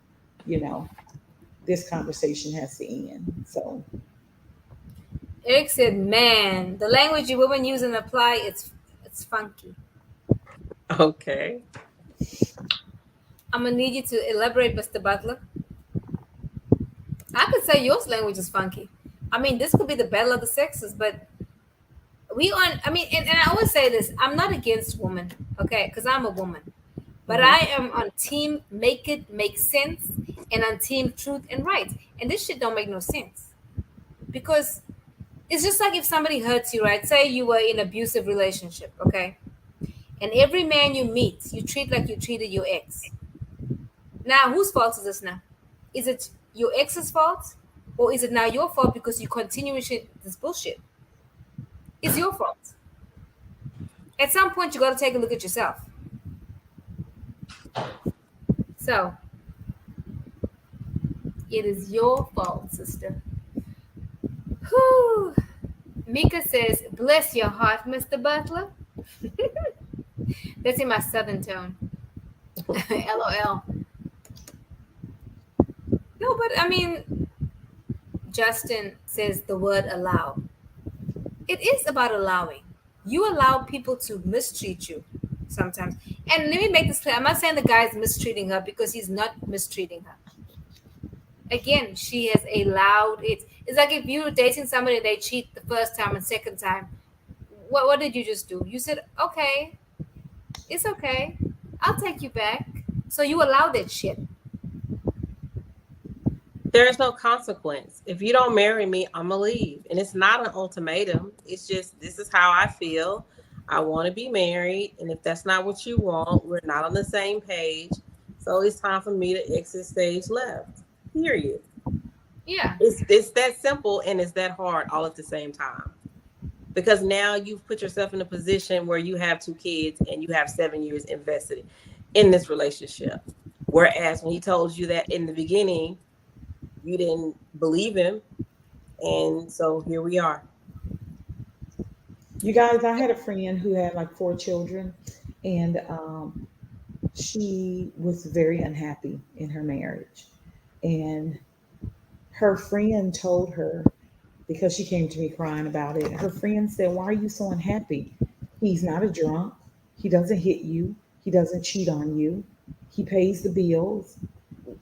you know, this conversation has to end. So,
Eric said, "Man, the language you women use and apply, it's funky.
Okay.
I'm gonna need you to elaborate, Mr. Butler. I could say your language is funky. I mean, this could be the battle of the sexes, but we on. I mean, and I always say this: I'm not against women, okay? Because I'm a woman, but
mhm.
I am on team make it make sense, and on team truth and right. And this shit don't make no sense because it's just like if somebody hurts you, right? Say you were in an abusive relationship, okay? And every man you meet, you treat like you treated your ex. Now, whose fault is this now? Is it your ex's fault? Or is it now your fault because you continue with this bullshit? It's your fault. At some point, you got to take a look at yourself. So, it is your fault, sister. Whew. Mika says, bless your heart, Mr. Butler. That's in my southern tone. LOL. No, but I mean, Justin says the word allow. It is about allowing. You allow people to mistreat you sometimes. And let me make this clear. I'm not saying the guy's mistreating her because he's not mistreating her. Again, she has allowed it. It's like if you were dating somebody and they cheat the first time and second time. What did you just do? You said, okay, it's okay. I'll take you back. So you allow that shit.
There's no consequence. If you don't marry me, I'm gonna leave. And it's not an ultimatum. It's just this is how I feel. I want to be married, and if that's not what you want, we're not on the same page. So it's time for me to exit stage left. Period.
Yeah.
It's that simple and it's that hard all at the same time. Because now you've put yourself in a position where you have two kids and you have 7 years invested in this relationship. Whereas when he told you that in the beginning, you didn't believe him. And so here we are.
You guys, I had a friend who had like 4 children, and she was very unhappy in her marriage. And her friend told her, because she came to me crying about it, her friend said, why are you so unhappy? He's not a drunk. He doesn't hit you. He doesn't cheat on you. He pays the bills.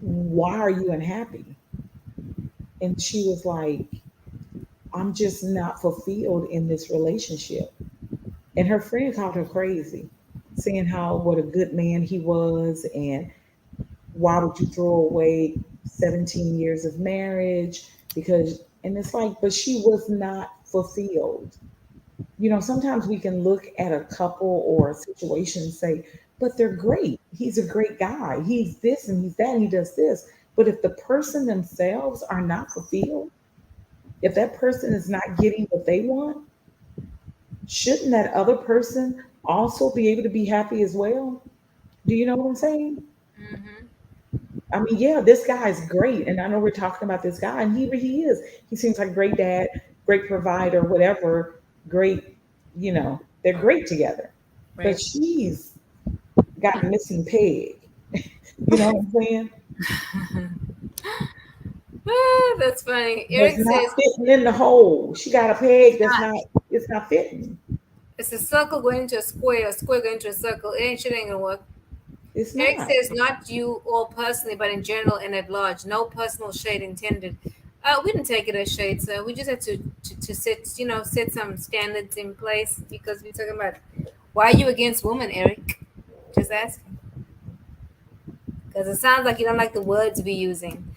Why are you unhappy? And she was like, I'm just not fulfilled in this relationship. And her friend called her crazy, saying how what a good man he was, and why would you throw away 17 years of marriage? Because, and it's like, but she was not fulfilled. You know, sometimes we can look at a couple or a situation and say, but they're great. He's a great guy. He's this and he's that and he does this. But if the person themselves are not fulfilled, if that person is not getting what they want, shouldn't that other person also be able to be happy as well? Do you know what I'm saying?
Hmm.
I mean, yeah, this guy is great, and I know we're talking about this guy, and he is. He seems like a great dad, great provider, whatever. Great, you know, they're great together. But
Right.
she's got missing peg. You know what I'm saying?
Ah, that's funny.
That's
Eric
not
says
fitting in the hole. She got a peg that's
not.
not. It's not fitting.
It's a circle going into a square going into a circle. It ain't shit ain't gonna work.
It's
Eric
not.
says not you all personally, but in general and at large. No personal shade intended. We didn't take it as shade, sir. We just had to set set some standards in place because we're talking about why are you against women, Eric? Just asking. Because it sounds like you don't like the words we're using.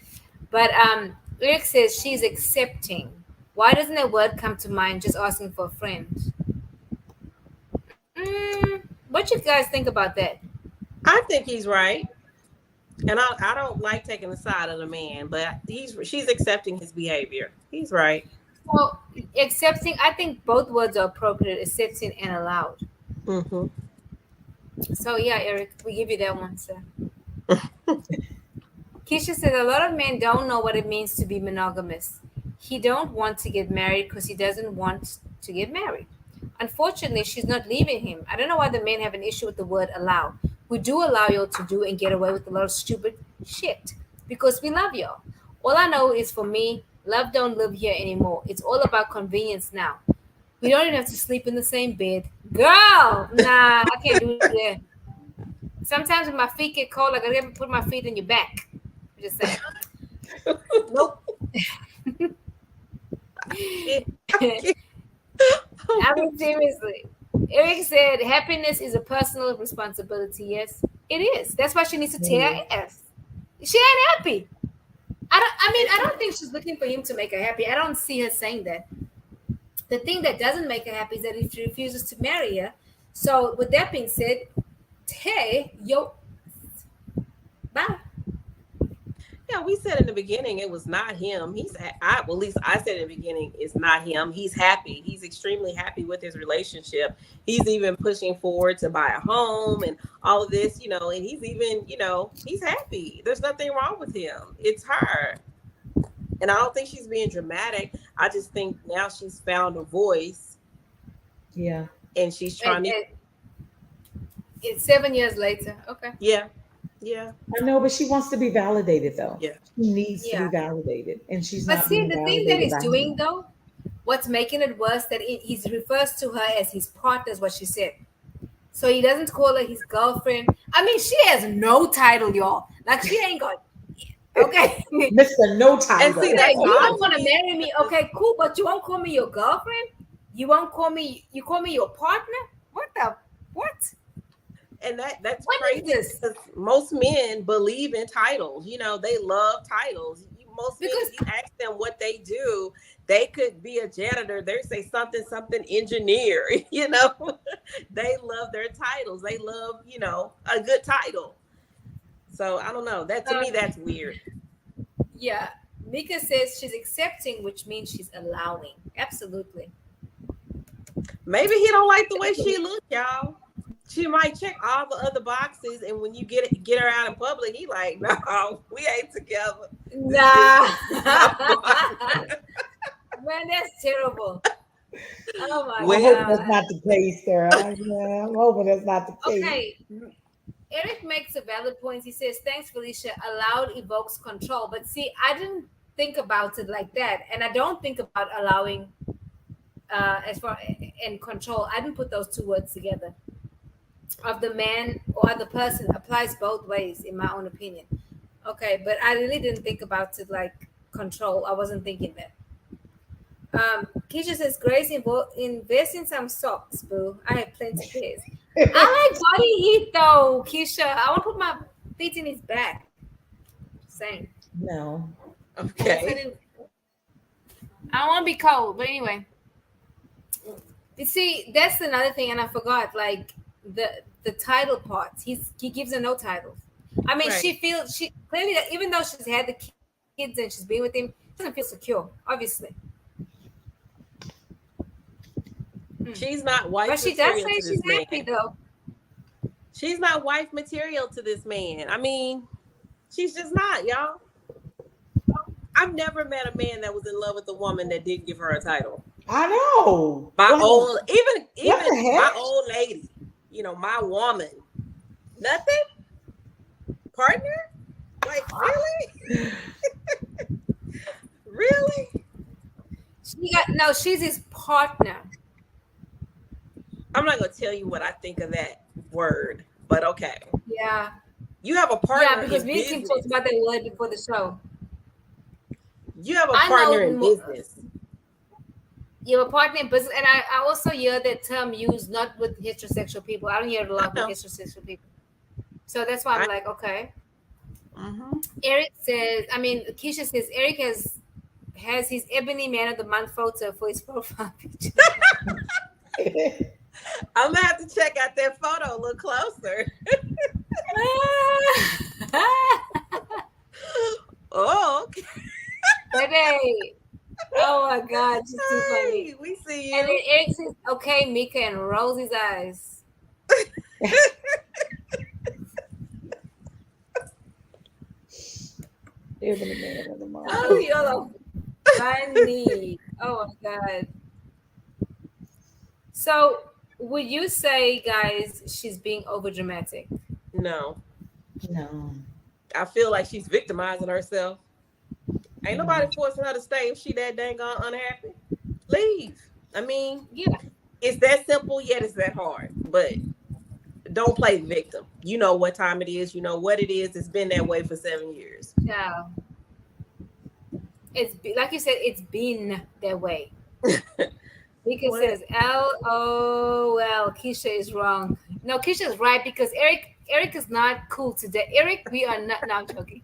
But Eric says she's accepting. Why doesn't that word come to mind just asking for a friend? What you guys think about that?
I think he's right. And I don't like taking the side of the man, but she's accepting his behavior. He's right.
Well, accepting, I think both words are appropriate, accepting and allowed.
Mm-hmm.
So yeah, Eric, we give you that one, sir. Keisha said a lot of men don't know what it means to be monogamous. He don't want to get married because he doesn't want to get married. Unfortunately, she's not leaving him. I don't know why the men have an issue with the word allow. We do allow y'all to do and get away with a lot of stupid shit because we love y'all. All I know is for me, love don't live here anymore. It's all about convenience now. We don't even have to sleep in the same bed. Girl, nah, I can't do that. Sometimes when my feet get cold, I gotta put my feet in your back. I'm just saying. Nope. I mean, seriously. Eric said happiness is a personal responsibility. Yes, it is. That's why she needs to tear
Yeah.
ass. She ain't happy. I don't think she's looking for him to make her happy. I don't see her saying that. The thing that doesn't make her happy is that if she refuses to marry her. So, with that being said, hey, yo, bye.
Yeah, we said in the beginning it was not him. Well, at least I said in the beginning it's not him. He's happy. He's extremely happy with his relationship. He's even pushing forward to buy a home and all of this, and he's even, he's happy. There's nothing wrong with him. It's her. And I don't think she's being dramatic. I just think now she's found a voice
Yeah.
and she's trying to.
And it's 7 years later. Okay.
Yeah. Yeah.
I know, but she wants to be validated though.
Yeah.
She needs to be
Yeah.
validated, and she's
But
not
see,
being
the thing that
validated
he's
by
doing
him.
though, what's making it worse that he refers to her as his partner, is what she said. So he doesn't call her his girlfriend. I mean, she has no title, y'all. Like she ain't got. Okay.
Mr. No
And
title.
see,
Yeah,
that's
you
odd
don't
to
want to
me
marry me.
because
Okay, cool, but you won't call me your girlfriend. You won't call me. You call me your partner. What the what?
and that's
What is
crazy
this?
because most men believe in titles. They love titles. Most men,
Because
if you ask them what they do, they could be a janitor. They say something engineer. They love their titles. They love a good title. So I don't know. That to me,
um,
that's weird.
yeah, Mika says she's accepting, which means she's allowing. Absolutely.
Maybe he don't like the way she look, y'all. She might check all the other boxes, and when you get her out in public, he like, no, we ain't together.
Nah.
This my partner.
Man, that's terrible. Oh my
I hope
Well,
that's
god.
not the case, Sarah. Yeah, I'm hoping that's not the case.
Okay. Eric makes a valid point. He says, "Thanks, Felicia. Allowed evokes control." But see, I didn't think about it like that, and I don't think about allowing as far and control. I didn't put those two words together. Of the man or the person applies both ways, in my own opinion. Okay, but I really didn't think about it like control. I wasn't thinking that. Keisha says, Grace, invest in some socks, boo. I have plenty pairs. I like body heat though, Keisha. I want to put my feet in his back. Same.
No.
okay.
I don't want to be cold, but anyway. You see, that's another thing, and I forgot. Like the title parts. He gives her no titles. I mean,
Right.
she feels she clearly that even though she's had the kids and she's been with him, she doesn't feel secure. Obviously,
She's not
but
wife
she does
material
say
to
she's
this man.
happy though.
She's not wife material to this man. I mean, she's just not, y'all. I've never met a man that was in love with a woman that didn't give her a title.
I know.
My
What,
old,
what the
even my
heck?
old lady, my woman, nothing, partner, like really? Really?
She got no. She's his partner.
I'm not gonna tell you what I think of that word, but okay.
Yeah,
You have a
yeah.
partner
Because
in
me and Kim talked
business.
about that word before the show.
You have a
I
partner in
know
business.
you're a partner in business, and I also hear that term used not with heterosexual people. I don't hear it a
I
lot with
know.
heterosexual people. So that's why I'm
I.
like, okay.
Mm-hmm.
Eric says, I mean, Keisha says Eric has his Ebony Man of the Month photo for his profile picture.
I'm gonna have to check out that photo a little closer. Oh, okay.
Baby, oh my God, she's too funny.
Hey, we see
And then
you.
Eric says, "Okay, Mika," and rolls his eyes.
Ebony Man of the month.
Oh, y'all are funny. Oh my God. So, would you say, guys, she's being over dramatic?
No,
No,
I feel like she's victimizing herself. Ain't nobody
no.
forcing her to stay if she that dang on unhappy. Leave. I mean,
Yeah,
it's that simple, yet it's that hard. But don't play victim. You know what time it is. You know what it is. It's been that way for 7 years.
yeah. Like you said, it's been that way. Mika
What?
says, "LOL, Keisha is wrong." No, Keisha is right because Eric is not cool today. Eric, we are not. No, I'm joking.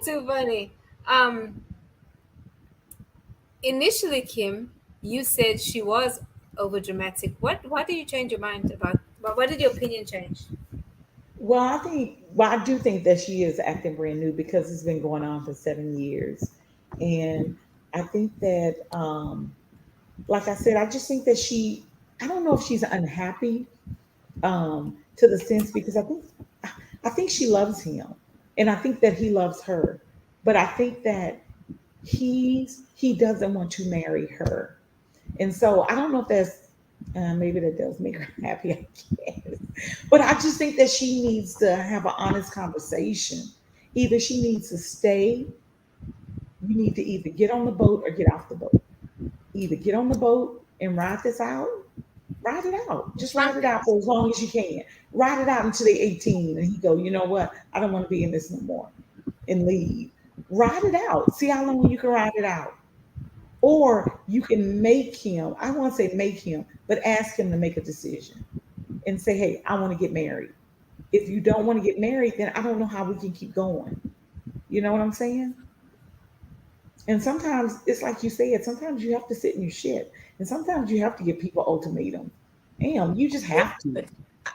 Too funny. Um, Initially, Kim, you said she was over dramatic. What? Why did you change your mind about? Why did your opinion change?
Well, I do think that she is acting brand new because it's been going on for 7 years. And I think that, like I said, I just think that I don't know if she's unhappy, to the sense, because I think she loves him, and I think that he loves her. But I think that he doesn't want to marry her. And so I don't know if maybe that does make her happy, I guess. But I just think that she needs to have an honest conversation. Either she needs to stay, you need to either get on the boat or get off the boat. Either get on the boat and ride this out, ride it out. Just ride it
Something.
out for as long as you can. Ride it out until they're 18 and he go, you know what? I don't want to be in this no more, and leave. Ride it out. See how long you can ride it out. Or you can make him, I won't say make him, but ask him to make a decision and say, hey, I want to get married. If you don't want to get married, then I don't know how we can keep going. You know what I'm saying? And sometimes it's like you said, sometimes you have to sit in your shit. And sometimes you have to give people ultimatums. Damn, you just have to.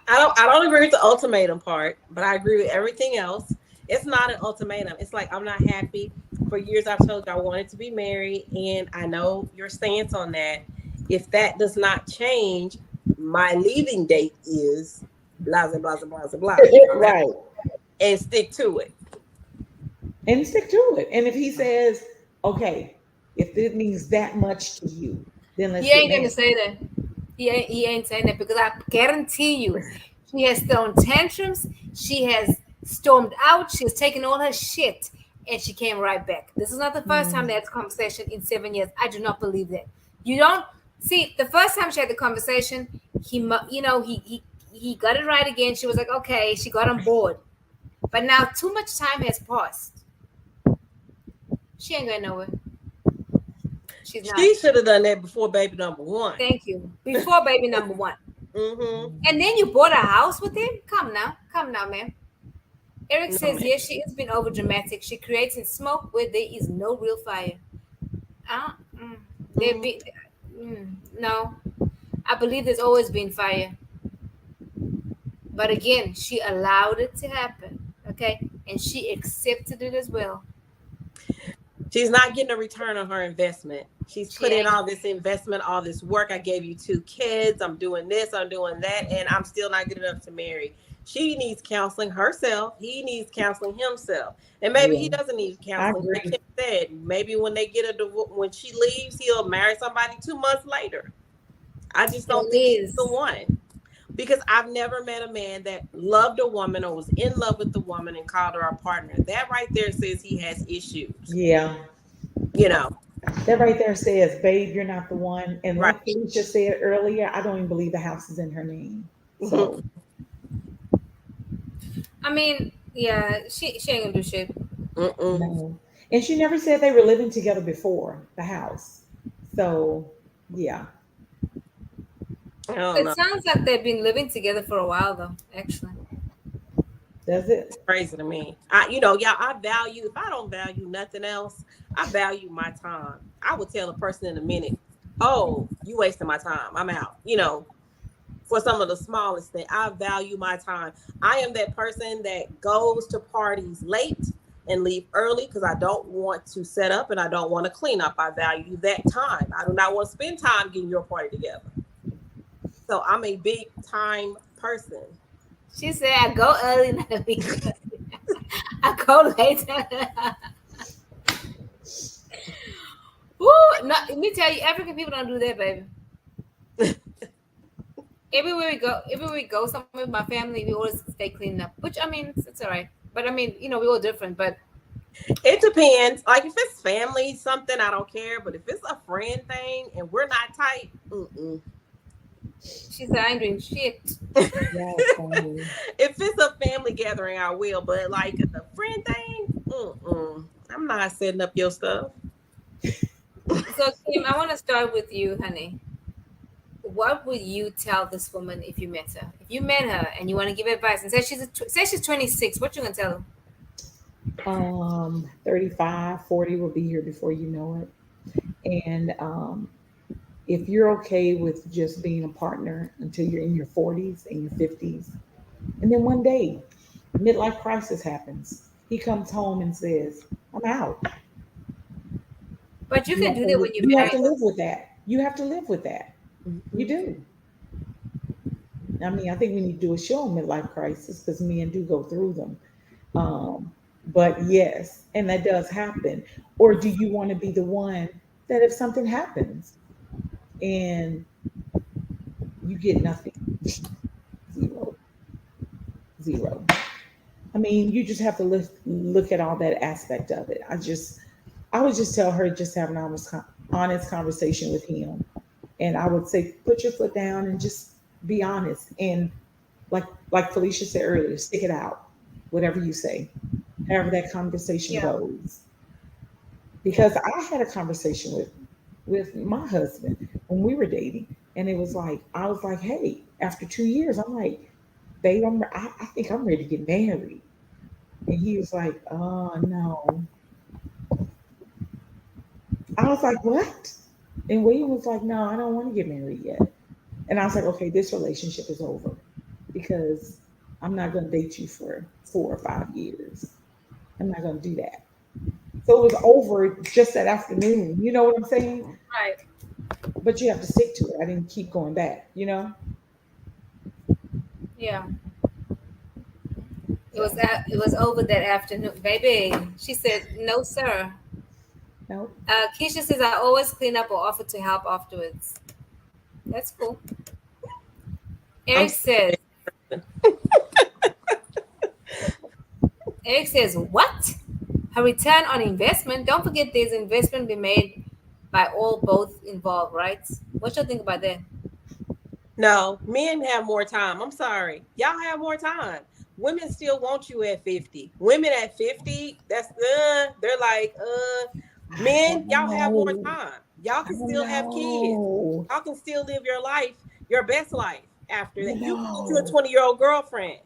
I don't agree with the ultimatum part, but I agree with everything else. It's not an ultimatum. It's like I'm not happy. For years I've told you I wanted to be married, and I know your stance on that. If that does not change, my leaving date is blah blah blah blah blah blah. You know that,
Right.
and stick to it.
And stick to it. And if he says, okay, if it means that much to you, then let's
He
get
ain't gonna
married.
say that. He ain't saying that because I guarantee you, she has thrown tantrums. She has stormed out. She has taken all her shit, and she came right back. This is not the first time they
Mm,
had this conversation in 7 years. I do not believe that. You don't see the first time she had the conversation. He got it right again. She was like, okay. She got on board, but now too much time has passed. She ain't going nowhere. She's not.
She should have done that before baby number one.
Thank you. Before baby number one.
Mm-hmm.
And then you bought a house with him? Come now, man. Eric
No
says,
man.
yes, she is being over dramatic. She creates in smoke where there is no real fire. Uh, mm, there
Mm-hmm.
be, no, I believe there's always been fire. But again, she allowed it to happen. Okay. And she accepted it as well.
She's not getting a return on her investment. She's
She
put in
ain't.
all this investment, all this work. I gave you 2 kids. I'm doing this, I'm doing that, and I'm still not good enough to marry. She needs counseling herself. He needs counseling himself. And maybe he
yeah,
doesn't need
I
counseling. Like
agree.
Kim said, maybe when they get a divorce, when she leaves, he'll marry somebody 2 months later. I just
It
don't think she's the
is.
one. Because I've never met a man that loved a woman or was in love with the woman and called her a partner. That right there says he has issues.
Yeah.
You know,
That right there says, babe, you're not the one. And
right?
like Felicia said earlier, I don't even believe the house is in her name. So
I mean, yeah, she ain't gonna do shit.
Mm-mm.
no. And she never said they were living together before the house. So yeah.
I don't
It
know.
sounds like they've been living together for a while, though. Actually,
Does it?
Crazy to me. Y'all, I value, if I don't value nothing else, I value my time. I would tell a person in a minute, oh, you wasting my time. I'm out. For some of the smallest things, I value my time. I am that person that goes to parties late and leave early because I don't want to set up and I don't want to clean up. I value that time. I do not want to spend time getting your party together. So I'm a big time person.
she said, "I go early, and I leave early. I go later." Woo! No, let me tell you, African people don't do that, baby. Everywhere we go, somewhere with my family, we always stay cleaning up. Which I mean, it's all right. But I mean, we're all different. But
It depends. Like if it's family, something I don't care. But if it's a friend thing and we're not tight, mm-mm.
she said, "I ain't doing shit."
Yes, honey.
If it's a family gathering, I will. But like a friend thing, mm-mm. I'm not setting up your stuff.
So Kim, I want to start with you, honey. What would you tell this woman if you met her? If you met her and you want to give advice and say she's 26, what you gonna tell her?
35, 40 will be here before you know it. And if you're okay with just being a partner until you're in your 40s and your 50s, and then one day, midlife crisis happens. He comes home and says, I'm out.
But you can do that when you're
You have to
married,
live
though.
with that. You have to live with that. You
Mm-mm.
do. I mean, I think we need to do a show on midlife crisis because men do go through them. But yes, and that does happen. Or do you want to be the one that if something happens and you get nothing, zero, zero. I mean, you just have to look at all that aspect of it. I would just tell her just have an honest conversation with him, and I would say put your foot down and just be honest. And like Felicia said earlier, stick it out, whatever you say, however that conversation
Yeah,
goes.
yeah.
Because I had a conversation with my husband when we were dating, and it was like I was like, hey, after 2 years, I'm like, babe, I think I'm ready to get married. And he was like, oh no. I was like, what? And William was like, no, I don't want to get married yet. And I was like, okay, this relationship is over because I'm not going to date you for 4 or 5 years. I'm not going to do that. So it was over just that afternoon. You know what I'm saying?
Right.
But you have to stick to it. I didn't keep going back.
Yeah.
So,
It was over that afternoon, baby. She said, "No, sir."
no.
Keisha says, "I always clean up or offer to help afterwards." That's cool.
I'm
Eric
so
says, Eric says, "What? Her return on investment? Don't forget, there's investment be made by all both involved, right? What you think about that?"
no, men have more time. I'm sorry. Y'all have more time. Women still want you at 50. Women at 50, they're like,
I
men,
don't
y'all have more
know.
time. Y'all
I
can
don't
still have kids.
know.
Y'all can still live your life, your best life after
You
that. You can get you a
know.
20-year-old girlfriend.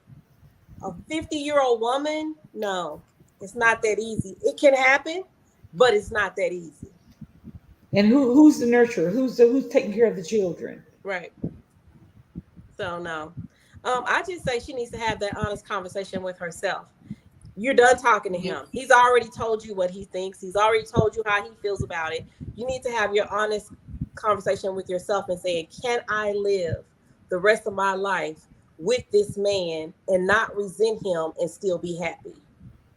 A 50-year-old woman, no, it's not that easy. It can happen, but it's not that easy.
And who's the nurturer? Who's taking care of the children?
Right. So no. I just say she needs to have that honest conversation with herself. You're done talking to him. He's already told you what he thinks. He's already told you how he feels about it. You need to have your honest conversation with yourself and say, can I live the rest of my life with this man and not resent him and still be happy?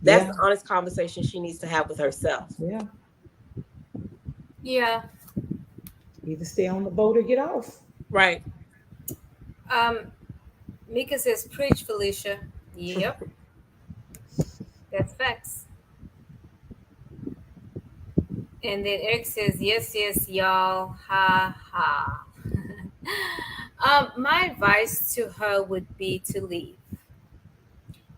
That's
Yeah,
the honest conversation she needs to have with herself.
yeah.
Yeah.
Either stay on the boat or get off.
Right.
Um, Mika says, preach, Felicia. Yep, that's facts. And then Eric says, yes, yes, y'all. Ha ha. My advice to her would be to leave.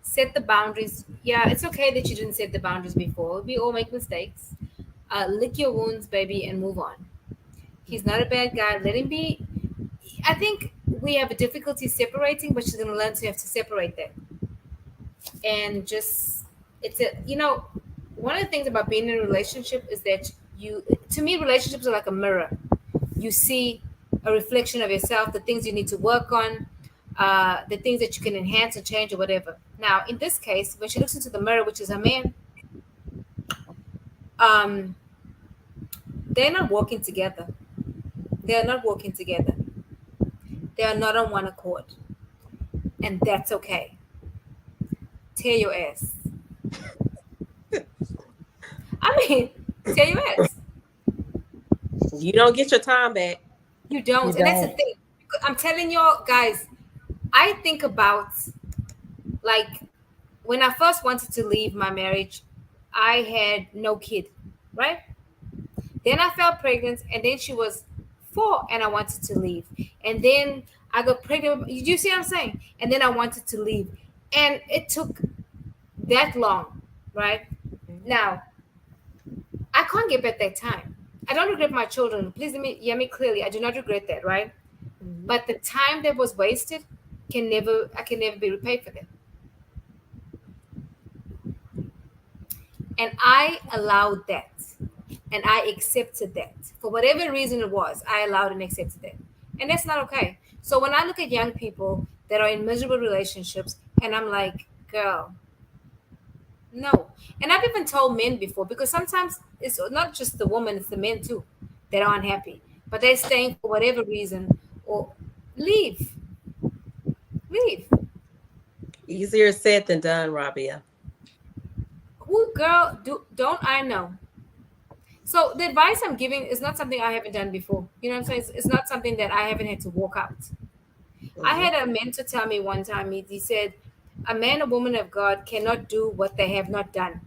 Set the boundaries. Yeah, it's okay that you didn't set the boundaries before. We all make mistakes. Lick your wounds, baby, and move on. He's not a bad guy. Let him be. I think we have a difficulty separating, but she's going to learn to have to separate that. And just, it's a, one of the things about being in a relationship is that to me, relationships are like a mirror. You see a reflection of yourself, the things you need to work on, the things that you can enhance or change or whatever. Now, in this case, when she looks into the mirror, which is her man, um, they're not working together. They are not working together. They are not on one accord. And that's okay. Tear your ass. I mean, tear your ass.
You don't get your time back.
You don't.
You
And that's the
don't.
thing. I'm telling y'all, guys, I think about, like, when I first wanted to leave my marriage, I had no kid, right? Then I fell pregnant, and then she was 4, and I wanted to leave. And then I got pregnant. You see what I'm saying? And then I wanted to leave. And it took that long, right? Now, I can't get back that time. I don't regret my children. Please let me hear me clearly. I do not regret that, right?
Mhm.
But the time that was wasted I can never be repaid for that. And I allowed that. And I accepted that. For whatever reason it was, I allowed and accepted that. And that's not okay. So when I look at young people that are in miserable relationships, and I'm like, girl, no. And I've even told men before, because sometimes it's not just the woman, it's the men too that are unhappy. But they're staying for whatever reason, or leave. Leave.
Easier said than done, Rabia.
Who, girl, don't I know? So the advice I'm giving is not something I haven't done before. You know what I'm saying? It's not something that I haven't had to walk out. I
Mhm.
had a mentor tell me one time, he said, a man or woman of God cannot do what they have not done.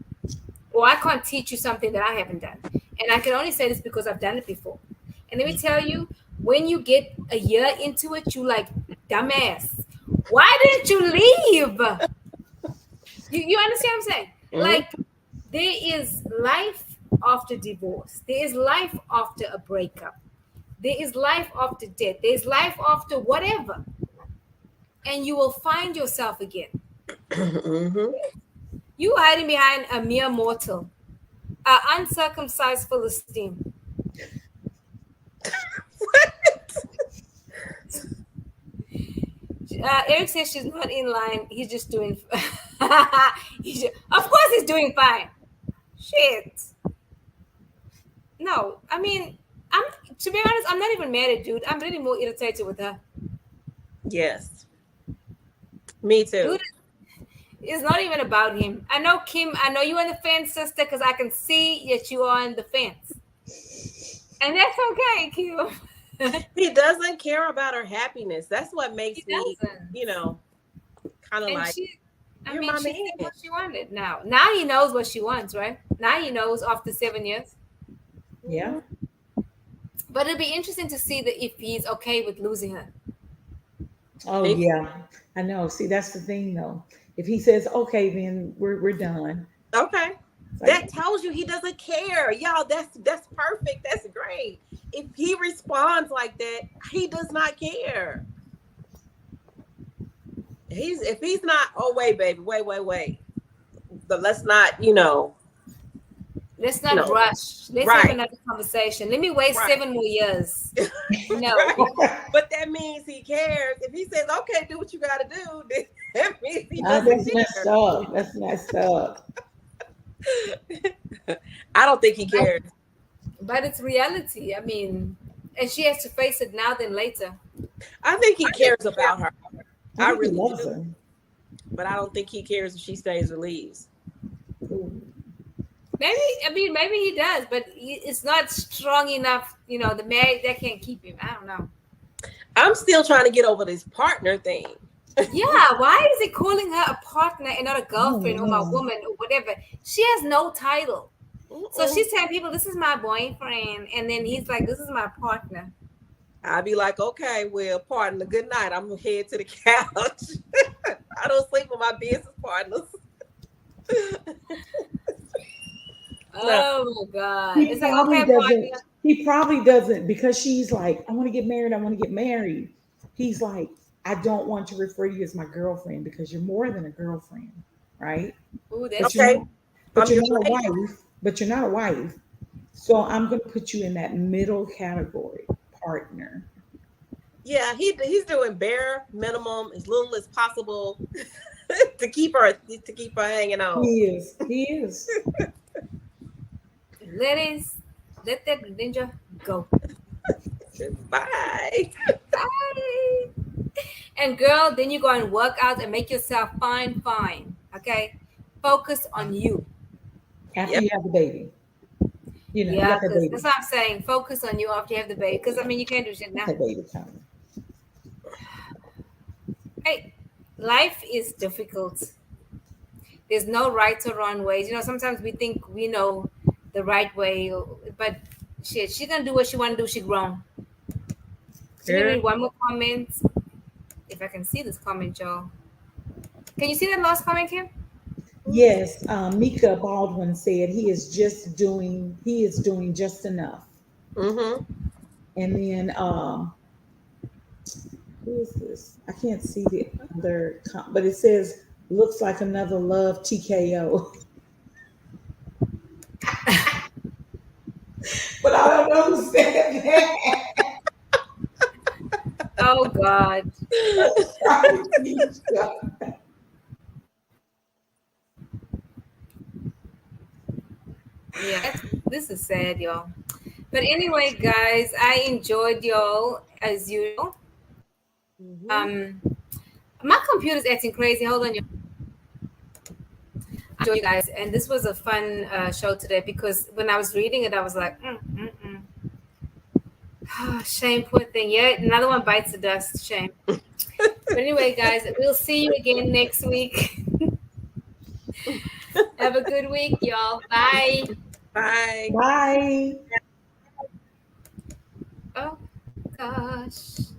Or I can't teach you something that I haven't done. And I can only say this because I've done it before. And let me tell you, when you get a year into it, you like, dumbass, why didn't you leave? You understand what I'm saying?
Mhm.
Like, there is life after divorce. There is life after a breakup. There is life after death. There's life after whatever. And you will find yourself again.
Mhm.
You hiding behind a mere mortal, an uncircumcised Philistine. Eric says she's not in line. He's just doing. Of course, he's doing fine. Shit. No, I mean, I'm. To be honest, I'm not even mad at dude. I'm really more irritated with her.
Yes, me too.
Dude, it's not even about him. I know Kim. I know you on the fence, sister, because I can see that you are on the fence, and that's okay, Kim.
He doesn't care about her happiness. That's what
He
makes me,
doesn't.
you know, kind of
And
like,
she, I
you're
mean,
my
she said
man.
what she wanted. Now he knows what she wants, right? Now he knows after 7 years.
Yeah.
Mhm.
But it'll be interesting to see that if he's okay with losing her.
Oh
He-
yeah. I know. See, that's the thing though. If he says, okay, then we're done.
Okay.
It's like,
That tells you he doesn't care. Y'all, that's perfect. That's great. If he responds like that, he does not care. He's if he's not, oh wait, baby, wait. But let's not,
Let's
you
not
know,
rush. Let's have
right,
another conversation. Let me wait
right,
7 more years. No.
right. But that means he cares. If he says, okay, do what you gotta do, then that means he doesn't
that's messed
care.
up. That's messed up.
I don't think he
But,
cares.
but it's reality. I mean, and she has to face it now than later.
I think he cares about her.
I
I
think he
really
loves
do.
her.
But I don't think he cares if she stays or leaves.
Ooh.
Maybe, I mean, maybe he does, but it's not strong enough. The marriage that can't keep him. I don't know.
I'm still trying to get over this partner thing.
Yeah, why is he calling her a partner and not a
I don't
girlfriend or my
know.
woman or whatever? She has no title. So
Mm-mm.
she's telling people, this is my boyfriend. And then he's like, this is my partner.
I'd be like, okay, well, partner, good night. I'm gonna head to the couch. I don't sleep with my business partners. No.
Oh my God.
He
It's like,
probably
okay,
doesn't.
partner.
He probably doesn't because she's like, I want to get married. I want to get married. He's like, I don't want to refer to you as my girlfriend because you're more than a girlfriend, right?
Ooh,
But
that's
you're
Okay,
not. But
I'm
you're
your
not a
lady.
wife. But you're not a wife. So I'm going to put you in that middle category, partner.
Yeah, he's doing bare minimum, as little as possible to keep her hanging on.
He is. He is.
ladies. Let that ninja go.
Bye.
Bye. And girl, then you go and work out and make yourself fine, fine. Okay? Focus on you.
After
Yep.
you have the baby, you
Yeah,
got that
because that's
baby.
what I'm saying. Focus on you after you have the baby. Because I mean, you can't do shit
Got
now.
that baby coming.
Hey, life is difficult. There's no right or wrong ways. Sometimes we think we know the right way, but shit, she gonna do what she wanna do. She grown. Let me
Girl.
read one more comment. If I can see this comment, y'all. Can you see that last comment, Kim?
Yes, Mika Baldwin said he is doing just enough.
Mm-hmm.
And then who is this? I can't see the other, but it says looks like another love TKO. But I don't know who said that.
Oh God. Yeah, this is sad, y'all. But anyway, guys, I enjoyed y'all as usual.
Mm-hmm.
Um, my computer's acting crazy. Hold on, y'all. I enjoyed you guys, and this was a fun show today because when I was reading it, I was like, shame, poor thing. Yeah, another one bites the dust. Shame. But anyway, guys, we'll see you again next week. Have a good week, y'all. Bye.
Bye.
Bye.
Oh gosh.